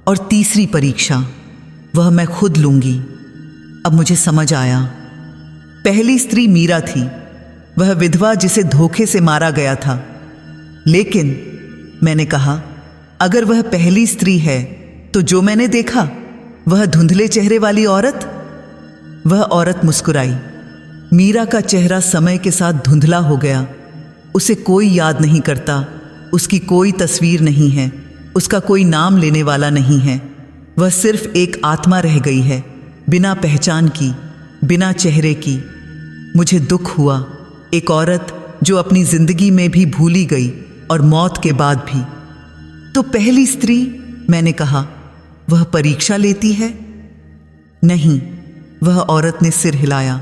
B: और तीसरी परीक्षा वह मैं खुद लूंगी। अब मुझे समझ आया। पहली स्त्री मीरा थी, वह विधवा जिसे धोखे से मारा गया था। लेकिन मैंने कहा, अगर वह पहली स्त्री है तो जो मैंने देखा वह धुंधले चेहरे वाली औरत। वह औरत मुस्कुराई। मीरा का चेहरा समय के साथ धुंधला हो गया। उसे कोई याद नहीं करता, उसकी कोई तस्वीर नहीं है, उसका कोई नाम लेने वाला नहीं है। वह सिर्फ एक आत्मा रह गई है, बिना पहचान की, बिना चेहरे की। मुझे दुख हुआ, एक औरत जो अपनी जिंदगी में भी भूली गई और मौत के बाद भी। तो पहली स्त्री, मैंने कहा, वह परीक्षा लेती है? नहीं, वह औरत ने सिर हिलाया।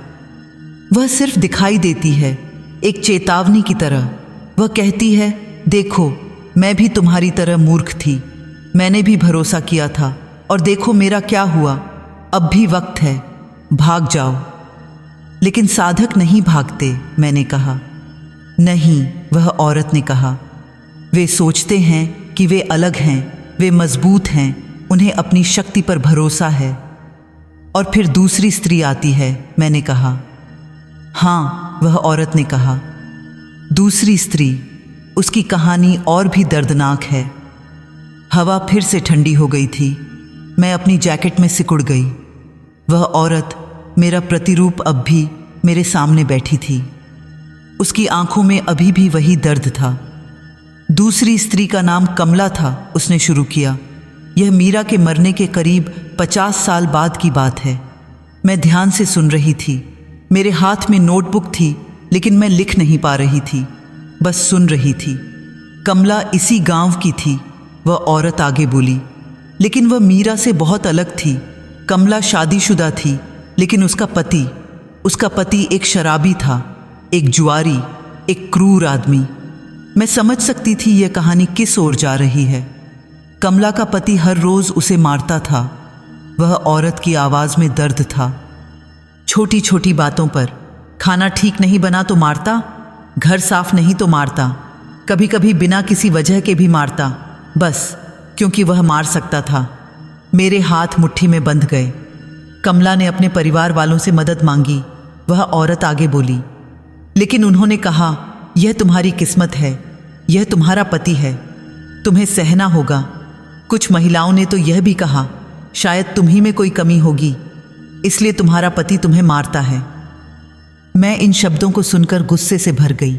B: वह सिर्फ दिखाई देती है, एक चेतावनी की तरह। वह कहती है, देखो, मैं भी तुम्हारी तरह मूर्ख थी, मैंने भी भरोसा किया था और देखो मेरा क्या हुआ। अब भी वक्त है, भाग जाओ। लेकिन साधक नहीं भागते, मैंने कहा। नहीं, वह औरत ने कहा, वे सोचते हैं कि वे अलग हैं, वे मजबूत हैं, उन्हें अपनी शक्ति पर भरोसा है। और फिर दूसरी स्त्री आती है, मैंने कहा। हाँ, वह औरत ने कहा, दूसरी स्त्री, उसकी कहानी और भी दर्दनाक है। हवा फिर से ठंडी हो गई थी। मैं अपनी जैकेट में सिकुड़ गई। वह औरत, मेरा प्रतिरूप, अब भी मेरे सामने बैठी थी। उसकी आंखों में अभी भी वही दर्द था। दूसरी स्त्री का नाम कमला था, उसने शुरू किया। यह मीरा के मरने के करीब 50 साल बाद की बात है। मैं ध्यान से सुन रही थी। मेरे हाथ में नोटबुक थी, लेकिन मैं लिख नहीं पा रही थी, बस सुन रही थी। कमला इसी गांव की थी, वह औरत आगे बोली। लेकिन वह मीरा से बहुत अलग थी। कमला शादीशुदा थी, लेकिन उसका पति एक शराबी था, एक जुआरी, एक क्रूर आदमी। मैं समझ सकती थी यह कहानी किस ओर जा रही है। कमला का पति हर रोज उसे मारता था। वह औरत की आवाज में दर्द था। छोटी छोटी बातों पर, खाना ठीक नहीं बना तो मारता, घर साफ नहीं तो मारता, कभी कभी बिना किसी वजह के भी मारता, बस क्योंकि वह मार सकता था। मेरे हाथ मुट्ठी में बंध गए। कमला ने अपने परिवार वालों से मदद मांगी। वह औरत आगे बोली, लेकिन उन्होंने कहा, यह तुम्हारी किस्मत है, यह तुम्हारा पति है, तुम्हें सहना होगा। कुछ महिलाओं ने तो यह भी कहा, शायद तुम्ही में कोई कमी होगी, इसलिए तुम्हारा पति तुम्हें मारता है। मैं इन शब्दों को सुनकर गुस्से से भर गई।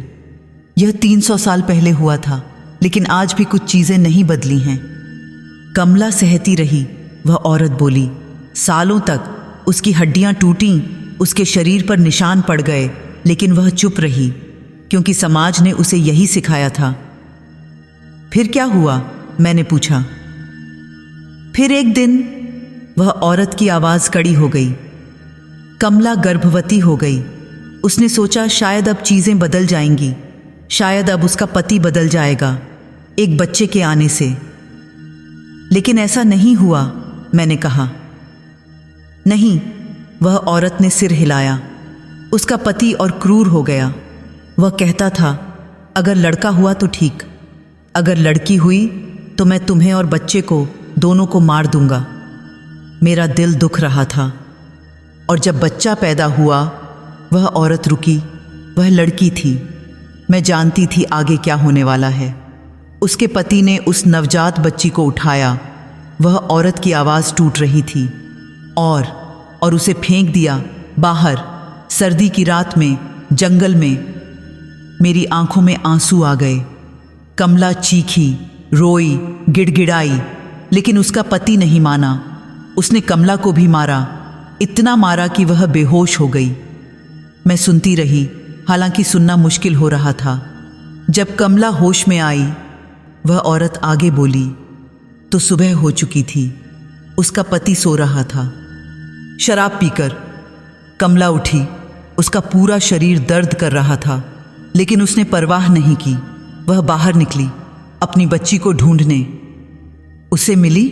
B: यह 300 साल पहले हुआ था, लेकिन आज भी कुछ चीजें नहीं बदली हैं। कमला सहती रही। वह औरत बोली, सालों तक उसकी हड्डियां टूटीं, उसके शरीर पर निशान पड़ गए, लेकिन वह चुप रही, क्योंकि समाज ने उसे यही सिखाया था। फिर क्या हुआ? मैंने पूछा। फिर एक दिन, वह औरत की आवाज कड़ी हो गई। कमला गर्भवती हो गई। उसने सोचा शायद अब चीजें बदल जाएंगी, शायद अब उसका पति बदल जाएगा एक बच्चे के आने से। लेकिन ऐसा नहीं हुआ, मैंने कहा। नहीं, वह औरत ने सिर हिलाया। उसका पति और क्रूर हो गया। वह कहता था, अगर लड़का हुआ तो ठीक, अगर लड़की हुई तो मैं तुम्हें और बच्चे को, दोनों को मार दूंगा। मेरा दिल दुख रहा था। और जब बच्चा पैदा हुआ, वह औरत रुकी। वह लड़की थी। मैं जानती थी आगे क्या होने वाला है। उसके पति ने उस नवजात बच्ची को उठाया। वह औरत की आवाज़ टूट रही थी। और उसे फेंक दिया बाहर, सर्दी की रात में, जंगल में। मेरी आंखों में आंसू आ गए। कमला चीखी, रोई, गिड़गिड़ाई, लेकिन उसका पति नहीं माना। उसने कमला को भी मारा, इतना मारा कि वह बेहोश हो गई। मैं सुनती रही, हालांकि सुनना मुश्किल हो रहा था। जब कमला होश में आई, वह औरत आगे बोली, तो सुबह हो चुकी थी। उसका पति सो रहा था शराब पीकर। कमला उठी। उसका पूरा शरीर दर्द कर रहा था, लेकिन उसने परवाह नहीं की। वह बाहर निकली अपनी बच्ची को ढूंढने। उसे मिली?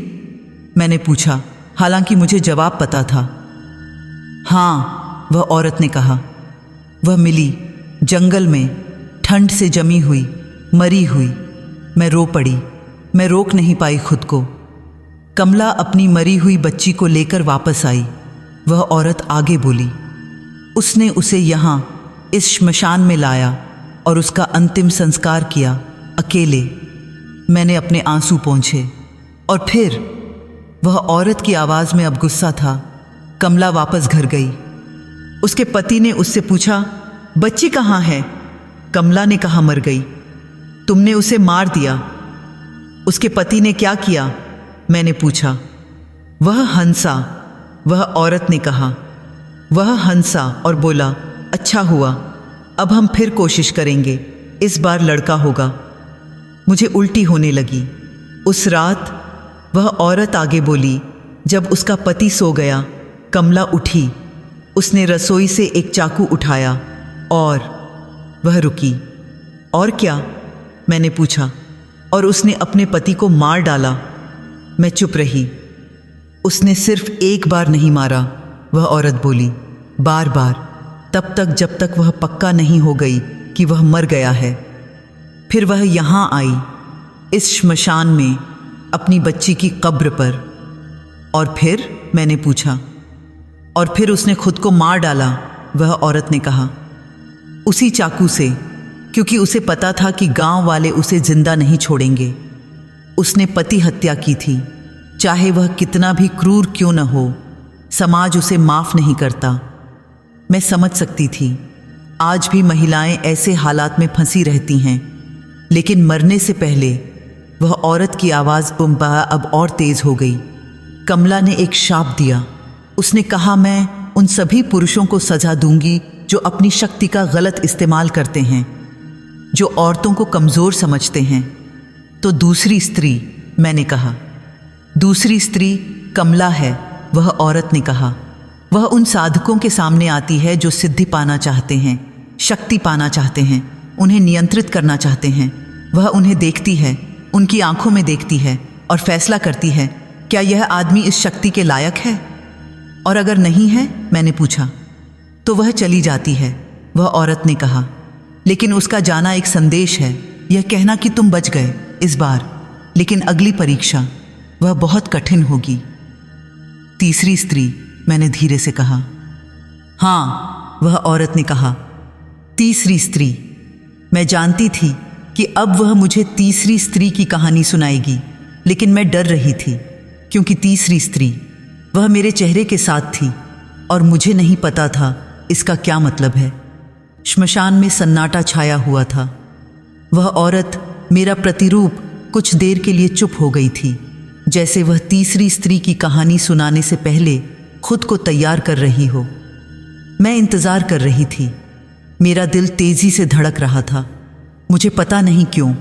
B: मैंने पूछा, हालांकि मुझे जवाब पता था। हाँ, वह औरत ने कहा। वह मिली, जंगल में, ठंड से जमी हुई, मरी हुई। मैं रो पड़ी। मैं रोक नहीं पाई खुद को। कमला अपनी मरी हुई बच्ची को लेकर वापस आई। वह औरत आगे बोली, उसने उसे यहाँ इस श्मशान में लाया और उसका अंतिम संस्कार किया अकेले। मैंने अपने आंसू पोंछे। और फिर वह औरत की आवाज़ में अब गुस्सा था। कमला वापस घर गई। उसके पति ने उससे पूछा, बच्ची कहाँ है? कमला ने कहा, मर गई। तुमने उसे मार दिया। उसके पति ने क्या किया? मैंने पूछा। वह हंसा, वह औरत ने कहा। वह हंसा और बोला, अच्छा हुआ, अब हम फिर कोशिश करेंगे, इस बार लड़का होगा। मुझे उल्टी होने लगी। उस रात वह औरत आगे बोली, जब उसका पति सो गया, कमला उठी। उसने रसोई से एक चाकू उठाया और वह रुकी। और क्या? मैंने पूछा। और उसने अपने पति को मार डाला। मैं चुप रही। उसने सिर्फ एक बार नहीं मारा, वह औरत बोली, बार बार, तब तक जब तक वह पक्का नहीं हो गई कि वह मर गया है। फिर वह यहाँ आई, इस श्मशान में, अपनी बच्ची की कब्र पर। और फिर? मैंने पूछा। और फिर उसने खुद को मार डाला, वह औरत ने कहा, उसी चाकू से, क्योंकि उसे पता था कि गांव वाले उसे जिंदा नहीं छोड़ेंगे। उसने पति हत्या की थी। चाहे वह कितना भी क्रूर क्यों न हो, समाज उसे माफ नहीं करता। मैं समझ सकती थी, आज भी महिलाएं ऐसे हालात में फंसी रहती हैं। लेकिन मरने से पहले वह औरत की आवाज़ बुम्बा अब और तेज हो गई। कमला ने एक शाप दिया। उसने कहा, मैं उन सभी पुरुषों को सजा दूंगी जो अपनी शक्ति का गलत इस्तेमाल करते हैं, जो औरतों को कमज़ोर समझते हैं। तो दूसरी स्त्री? मैंने कहा। दूसरी स्त्री कमला है, वह औरत ने कहा। वह उन साधकों के सामने आती है जो सिद्धि पाना चाहते हैं, शक्ति पाना चाहते हैं, उन्हें नियंत्रित करना चाहते हैं। वह उन्हें देखती है, उनकी आंखों में देखती है और फैसला करती है, क्या यह आदमी इस शक्ति के लायक है? और अगर नहीं है, मैंने पूछा, तो वह चली जाती है, वह औरत ने कहा। लेकिन उसका जाना एक संदेश है, यह कहना कि तुम बच गए इस बार, लेकिन अगली परीक्षा वह बहुत कठिन होगी। तीसरी स्त्री? मैंने धीरे से कहा। हाँ, वह औरत ने कहा। तीसरी स्त्री? मैं जानती थी कि अब वह मुझे तीसरी स्त्री की कहानी सुनाएगी, लेकिन मैं डर रही थी, क्योंकि तीसरी स्त्री, वह मेरे चेहरे के साथ थी और मुझे नहीं पता था इसका क्या मतलब है। श्मशान में सन्नाटा छाया हुआ था। वह औरत, मेरा प्रतिरूप, कुछ देर के लिए चुप हो गई थी, जैसे वह तीसरी स्त्री की कहानी सुनाने से पहले खुद को तैयार कर रही हो। मैं इंतज़ार कर रही थी। मेरा दिल तेजी से धड़क रहा था। मुझे पता नहीं क्यों,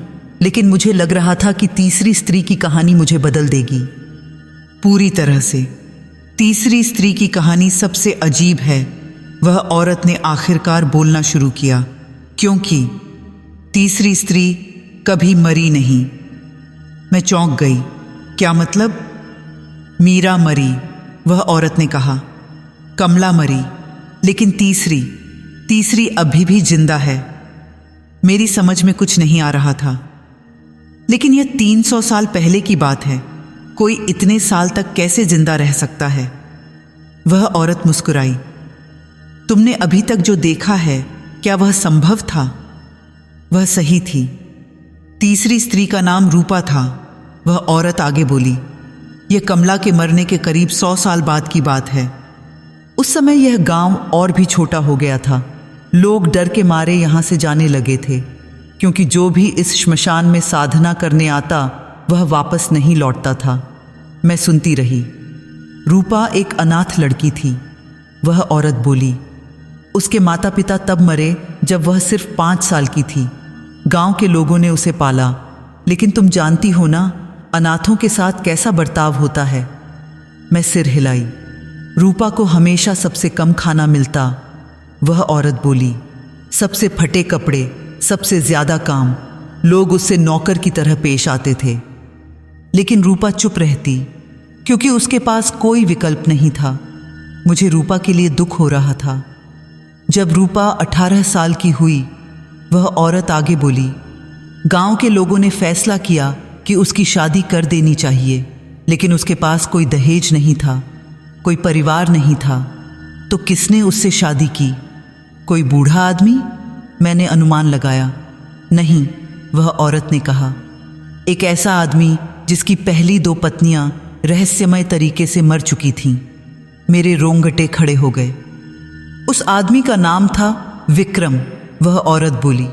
B: लेकिन मुझे लग रहा था कि तीसरी स्त्री की कहानी मुझे बदल देगी पूरी तरह से। तीसरी स्त्री की कहानी सबसे अजीब है, वह औरत ने आखिरकार बोलना शुरू किया, क्योंकि तीसरी स्त्री कभी मरी नहीं। मैं चौंक गई। क्या मतलब? मीरा मरी, वह औरत ने कहा। कमला मरी, लेकिन तीसरी अभी भी जिंदा है। मेरी समझ में कुछ नहीं आ रहा था। लेकिन यह 300 साल पहले की बात है। कोई इतने साल तक कैसे जिंदा रह सकता है? वह औरत मुस्कुराई। तुमने अभी तक जो देखा है, क्या वह संभव था? वह सही थी। तीसरी स्त्री का नाम रूपा था, वह औरत आगे बोली। यह कमला के मरने के करीब 100 साल बाद की बात है। उस समय यह गांव और भी छोटा हो गया था। लोग डर के मारे यहाँ से जाने लगे थे, क्योंकि जो भी इस श्मशान में साधना करने आता वह वापस नहीं लौटता था। मैं सुनती रही। रूपा एक अनाथ लड़की थी, वह औरत बोली। उसके माता पिता तब मरे जब वह सिर्फ 5 साल की थी। गांव के लोगों ने उसे पाला, लेकिन तुम जानती हो ना, अनाथों के साथ कैसा बर्ताव होता है। मैं सिर हिलाई। रूपा को हमेशा सबसे कम खाना मिलता, वह औरत बोली। सबसे फटे कपड़े, सबसे ज्यादा काम। लोग उससे नौकर की तरह पेश आते थे। लेकिन रूपा चुप रहती, क्योंकि उसके पास कोई विकल्प नहीं था। मुझे रूपा के लिए दुख हो रहा था। जब रूपा 18 साल की हुई, वह औरत आगे बोली। गांव के लोगों ने फैसला किया कि उसकी शादी कर देनी चाहिए, लेकिन उसके पास कोई दहेज नहीं था, कोई परिवार नहीं था। तो किसने उससे शादी की? कोई बूढ़ा आदमी? मैंने अनुमान लगाया। नहीं, वह औरत ने कहा, एक ऐसा आदमी जिसकी पहली 2 पत्नियां रहस्यमय तरीके से मर चुकी थीं। मेरे रोंगटे खड़े हो गए। उस आदमी का नाम था विक्रम, वह औरत बोली।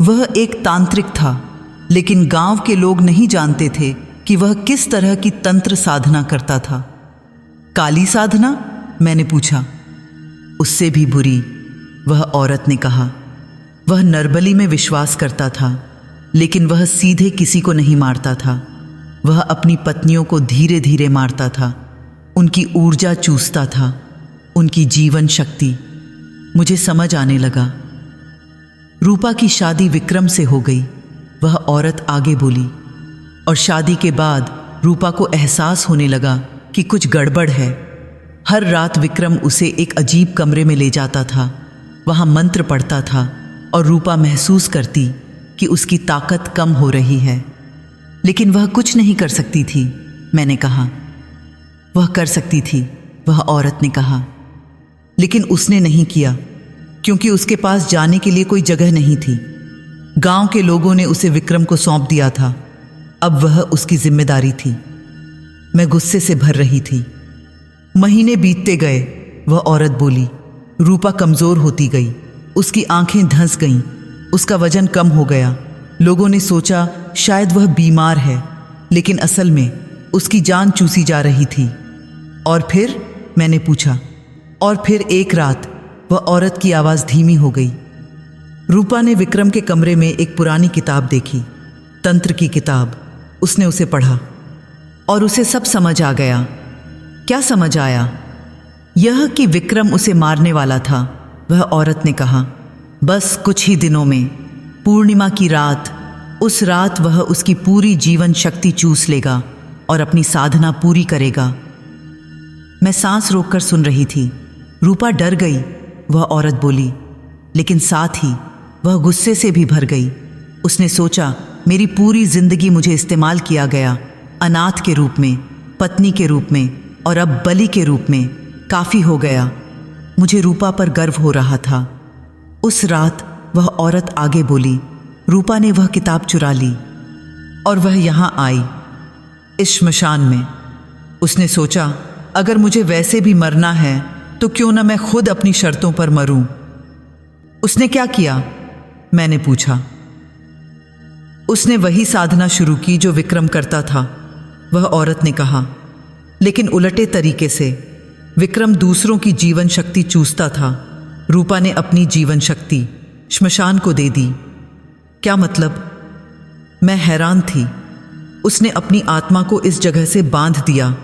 B: वह एक तांत्रिक था, लेकिन गांव के लोग नहीं जानते थे कि वह किस तरह की तंत्र साधना करता था। काली साधना? मैंने पूछा। उससे भी बुरी, वह औरत ने कहा। वह नरबली में विश्वास करता था, लेकिन वह सीधे किसी को नहीं मारता था। वह अपनी पत्नियों को धीरे धीरे मारता था, उनकी ऊर्जा चूसता था, उनकी जीवन शक्ति। मुझे समझ आने लगा। रूपा की शादी विक्रम से हो गई, वह औरत आगे बोली। और शादी के बाद रूपा को एहसास होने लगा कि कुछ गड़बड़ है। हर रात विक्रम उसे एक अजीब कमरे में ले जाता था, वहाँ मंत्र पढ़ता था और रूपा महसूस करती कि उसकी ताकत कम हो रही है। लेकिन वह कुछ नहीं कर सकती थी, मैंने कहा। वह कर सकती थी, वह औरत ने कहा। लेकिन उसने नहीं किया, क्योंकि उसके पास जाने के लिए कोई जगह नहीं थी। गांव के लोगों ने उसे विक्रम को सौंप दिया था, अब वह उसकी जिम्मेदारी थी। मैं गुस्से से भर रही थी। महीने बीतते गए, वह औरत बोली। रूपा कमजोर होती गई, उसकी आंखें धंस गईं, उसका वजन कम हो गया। लोगों ने सोचा शायद वह बीमार है, लेकिन असल में उसकी जान चूसी जा रही थी। और फिर? मैंने पूछा। और फिर एक रात वह औरत की आवाज़ धीमी हो गई। रूपा ने विक्रम के कमरे में एक पुरानी किताब देखी, तंत्र की किताब। उसने उसे पढ़ा और उसे सब समझ आ गया। क्या समझ आया? यह कि विक्रम उसे मारने वाला था। वह औरत ने कहा, बस कुछ ही दिनों में, पूर्णिमा की रात, उस रात वह उसकी पूरी जीवन शक्ति चूस लेगा और अपनी साधना पूरी करेगा। मैं सांस रोककर सुन रही थी। रूपा डर गई, वह औरत बोली, लेकिन साथ ही वह गुस्से से भी भर गई। उसने सोचा, मेरी पूरी जिंदगी मुझे इस्तेमाल किया गया, अनाथ के रूप में, पत्नी के रूप में और अब बलि के रूप में। काफ़ी हो गया। मुझे रूपा पर गर्व हो रहा था। उस रात वह औरत आगे बोली। रूपा ने वह किताब चुरा ली और वह यहाँ आई, इस श्मशान में। उसने सोचा, अगर मुझे वैसे भी मरना है तो क्यों न मैं खुद अपनी शर्तों पर मरूं। उसने क्या किया? मैंने पूछा। उसने वही साधना शुरू की जो विक्रम करता था, वह औरत ने कहा, लेकिन उलटे तरीके से। विक्रम दूसरों की जीवन शक्ति चूसता था, रूपा ने अपनी जीवन शक्ति श्मशान को दे दी। क्या मतलब? मैं हैरान थी। उसने अपनी आत्मा को इस जगह से बांध दिया,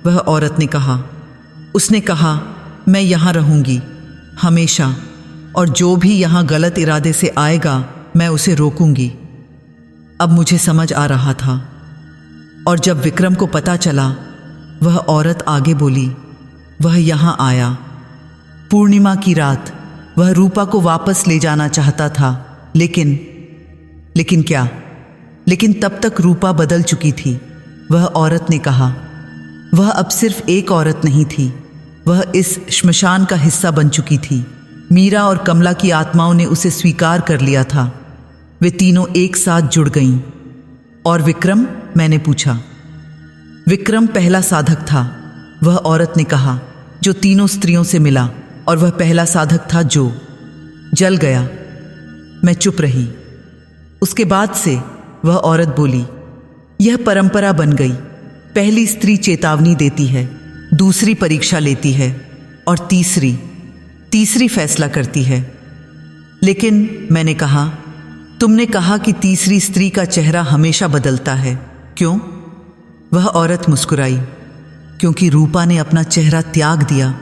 B: वह औरत ने कहा। उसने कहा, मैं यहाँ रहूँगी हमेशा, और जो भी यहाँ गलत इरादे से आएगा मैं उसे रोकूंगी। अब मुझे समझ आ रहा था। और जब विक्रम को पता चला, वह औरत आगे बोली, वह यहाँ आया। पूर्णिमा की रात वह रूपा को वापस ले जाना चाहता था, लेकिन क्या? लेकिन तब तक रूपा बदल चुकी थी, वह औरत ने कहा। वह अब सिर्फ एक औरत नहीं थी, वह इस श्मशान का हिस्सा बन चुकी थी। मीरा और कमला की आत्माओं ने उसे स्वीकार कर लिया था। वे तीनों एक साथ जुड़ गईं। और विक्रम? मैंने पूछा। विक्रम पहला साधक था, वह औरत ने कहा, जो तीनों स्त्रियों से मिला, और वह पहला साधक था जो जल गया। मैं चुप रही। उसके बाद से वह औरत बोली, यह परंपरा बन गई। पहली स्त्री चेतावनी देती है, दूसरी परीक्षा लेती है और तीसरी फैसला करती है। लेकिन मैंने कहा, तुमने कहा कि तीसरी स्त्री का चेहरा हमेशा बदलता है, क्यों? वह औरत मुस्कुराई। क्योंकि रूपा ने अपना चेहरा त्याग दिया।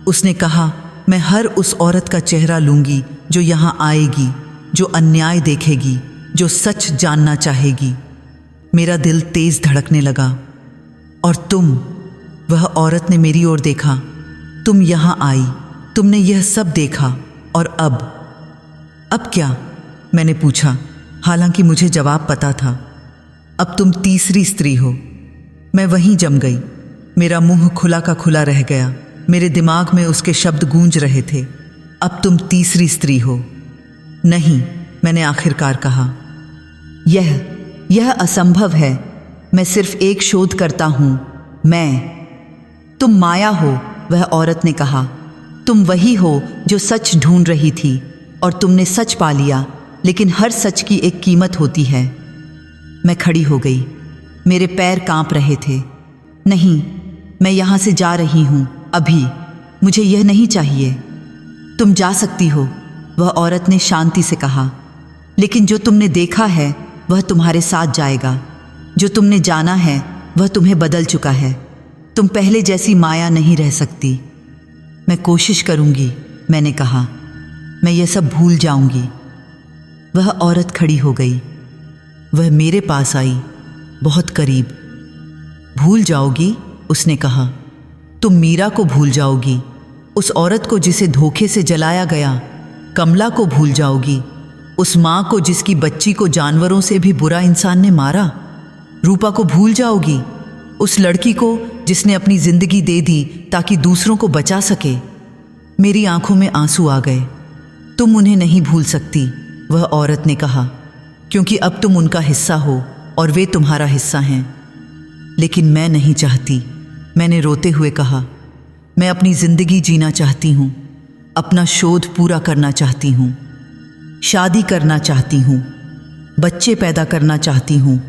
B: उसने कहा, मैं हर उस औरत का चेहरा लूंगी जो यहाँ आएगी, जो अन्याय देखेगी, जो सच जानना चाहेगी। मेरा दिल तेज धड़कने लगा। और तुम? वह औरत ने मेरी ओर देखा। तुम यहाँ आई, तुमने यह सब देखा, और अब क्या? मैंने पूछा, हालांकि मुझे जवाब पता था। अब तुम तीसरी स्त्री हो। मैं वहीं जम गई। मेरा मुंह खुला का खुला रह गया। मेरे दिमाग में उसके शब्द गूंज रहे थे। अब तुम तीसरी स्त्री हो। नहीं, मैंने आखिरकार कहा।
A: यह असंभव है। मैं सिर्फ एक शोध करता हूं। तुम माया हो, वह औरत ने कहा। तुम वही हो जो सच ढूंढ रही थी और तुमने सच पा लिया, लेकिन हर सच की एक कीमत होती है। मैं खड़ी हो गई। मेरे पैर कांप रहे थे। नहीं, मैं यहां से जा रही हूं अभी। मुझे यह नहीं चाहिए। तुम जा सकती हो, वह औरत ने शांति से कहा, लेकिन जो तुमने देखा है वह तुम्हारे साथ जाएगा। जो तुमने जाना है वह तुम्हें बदल चुका है। तुम पहले जैसी माया नहीं रह सकती। मैं कोशिश करूंगी, मैंने कहा। मैं यह सब भूल जाऊंगी। वह औरत खड़ी हो गई। वह मेरे पास आई, बहुत करीब। भूल जाओगी, उसने कहा। तुम मीरा को भूल जाओगी, उस औरत को जिसे धोखे से जलाया गया। कमला को भूल जाओगी, उस माँ को जिसकी बच्ची को जानवरों से भी बुरा इंसान ने मारा। रूपा को भूल जाओगी, उस लड़की को जिसने अपनी जिंदगी दे दी ताकि दूसरों को बचा सके। मेरी आंखों में आंसू आ गए। तुम उन्हें नहीं भूल सकती, वह औरत ने कहा, क्योंकि अब तुम उनका हिस्सा हो और वे तुम्हारा हिस्सा हैं। लेकिन मैं नहीं चाहती, मैंने रोते हुए कहा। मैं अपनी जिंदगी जीना चाहती हूँ, अपना शोध पूरा करना चाहती हूँ, शादी करना चाहती हूँ, बच्चे पैदा करना चाहती हूँ,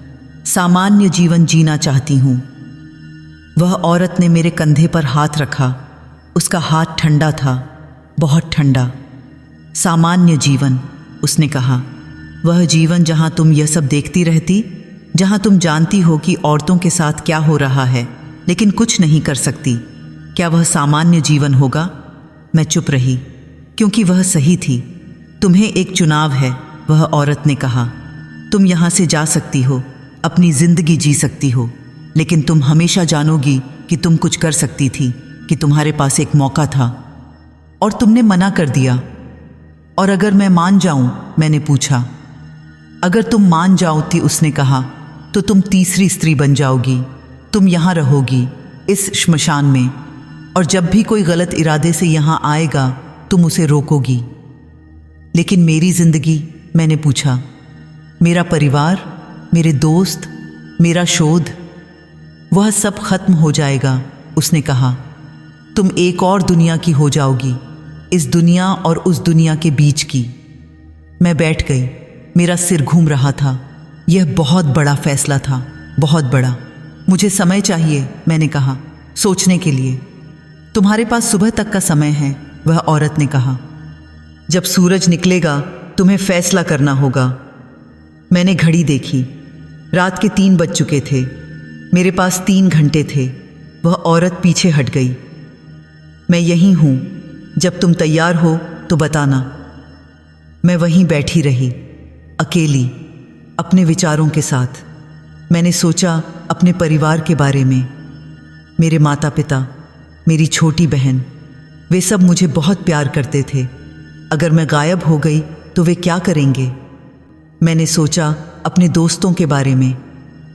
A: सामान्य जीवन जीना चाहती हूँ। वह औरत ने मेरे कंधे पर हाथ रखा। उसका हाथ ठंडा था, बहुत ठंडा। सामान्य जीवन, उसने कहा। वह जीवन जहाँ तुम यह सब देखती रहती, जहाँ तुम जानती हो कि औरतों के साथ क्या हो रहा है लेकिन कुछ नहीं कर सकती। क्या वह सामान्य जीवन होगा? मैं चुप रही, क्योंकि वह सही थी। तुम्हें एक चुनाव है, वह औरत ने कहा। तुम यहाँ से जा सकती हो, अपनी जिंदगी जी सकती हो, लेकिन तुम हमेशा जानोगी कि तुम कुछ कर सकती थी, कि तुम्हारे पास एक मौका था और तुमने मना कर दिया। और अगर मैं मान जाऊं, मैंने पूछा। अगर तुम मान जाओगी, उसने कहा, तो तुम तीसरी स्त्री बन जाओगी। तुम यहाँ रहोगी, इस श्मशान में, और जब भी कोई गलत इरादे से यहाँ आएगा तुम उसे रोकोगी। लेकिन मेरी जिंदगी, मैंने पूछा। मेरा परिवार, मेरे दोस्त, मेरा शोध, वह सब खत्म हो जाएगा, उसने कहा। तुम एक और दुनिया की हो जाओगी, इस दुनिया और उस दुनिया के बीच की। मैं बैठ गई। मेरा सिर घूम रहा था। यह बहुत बड़ा फैसला था, बहुत बड़ा। मुझे समय चाहिए, मैंने कहा, सोचने के लिए। तुम्हारे पास सुबह तक का समय है, वह औरत ने कहा। जब सूरज निकलेगा तुम्हें फैसला करना होगा। मैंने घड़ी देखी। रात के 3 बज चुके थे। मेरे पास 3 घंटे थे। वह औरत पीछे हट गई। मैं यहीं हूँ, जब तुम तैयार हो तो बताना। मैं वहीं बैठी रही, अकेली, अपने विचारों के साथ। मैंने सोचा अपने परिवार के बारे में। मेरे माता पिता, मेरी छोटी बहन, वे सब मुझे बहुत प्यार करते थे। अगर मैं गायब हो गई तो वे क्या करेंगे? मैंने सोचा अपने दोस्तों के बारे में,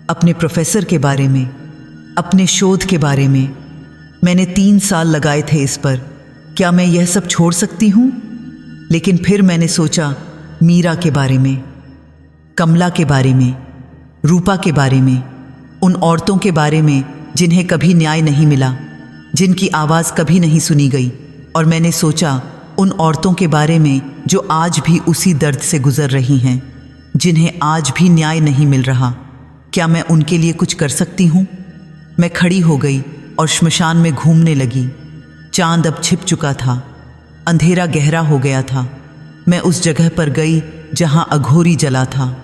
A: अपने प्रोफेसर के बारे में, अपने शोध के बारे में। मैंने 3 साल लगाए थे इस पर। क्या मैं यह सब छोड़ सकती हूँ? लेकिन फिर मैंने सोचा मीरा के बारे में, कमला के बारे में, रूपा के बारे में, उन औरतों के बारे में जिन्हें कभी न्याय नहीं मिला, जिनकी आवाज़ कभी नहीं सुनी गई। और मैंने सोचा उन औरतों के बारे में जो आज भी उसी दर्द से गुजर रही हैं, जिन्हें आज भी न्याय नहीं मिल रहा। क्या मैं उनके लिए कुछ कर सकती हूँ? मैं खड़ी हो गई और श्मशान में घूमने लगी। चांद अब छिप चुका था, अंधेरा गहरा हो गया था। मैं उस जगह पर गई जहाँ अघोरी जला था।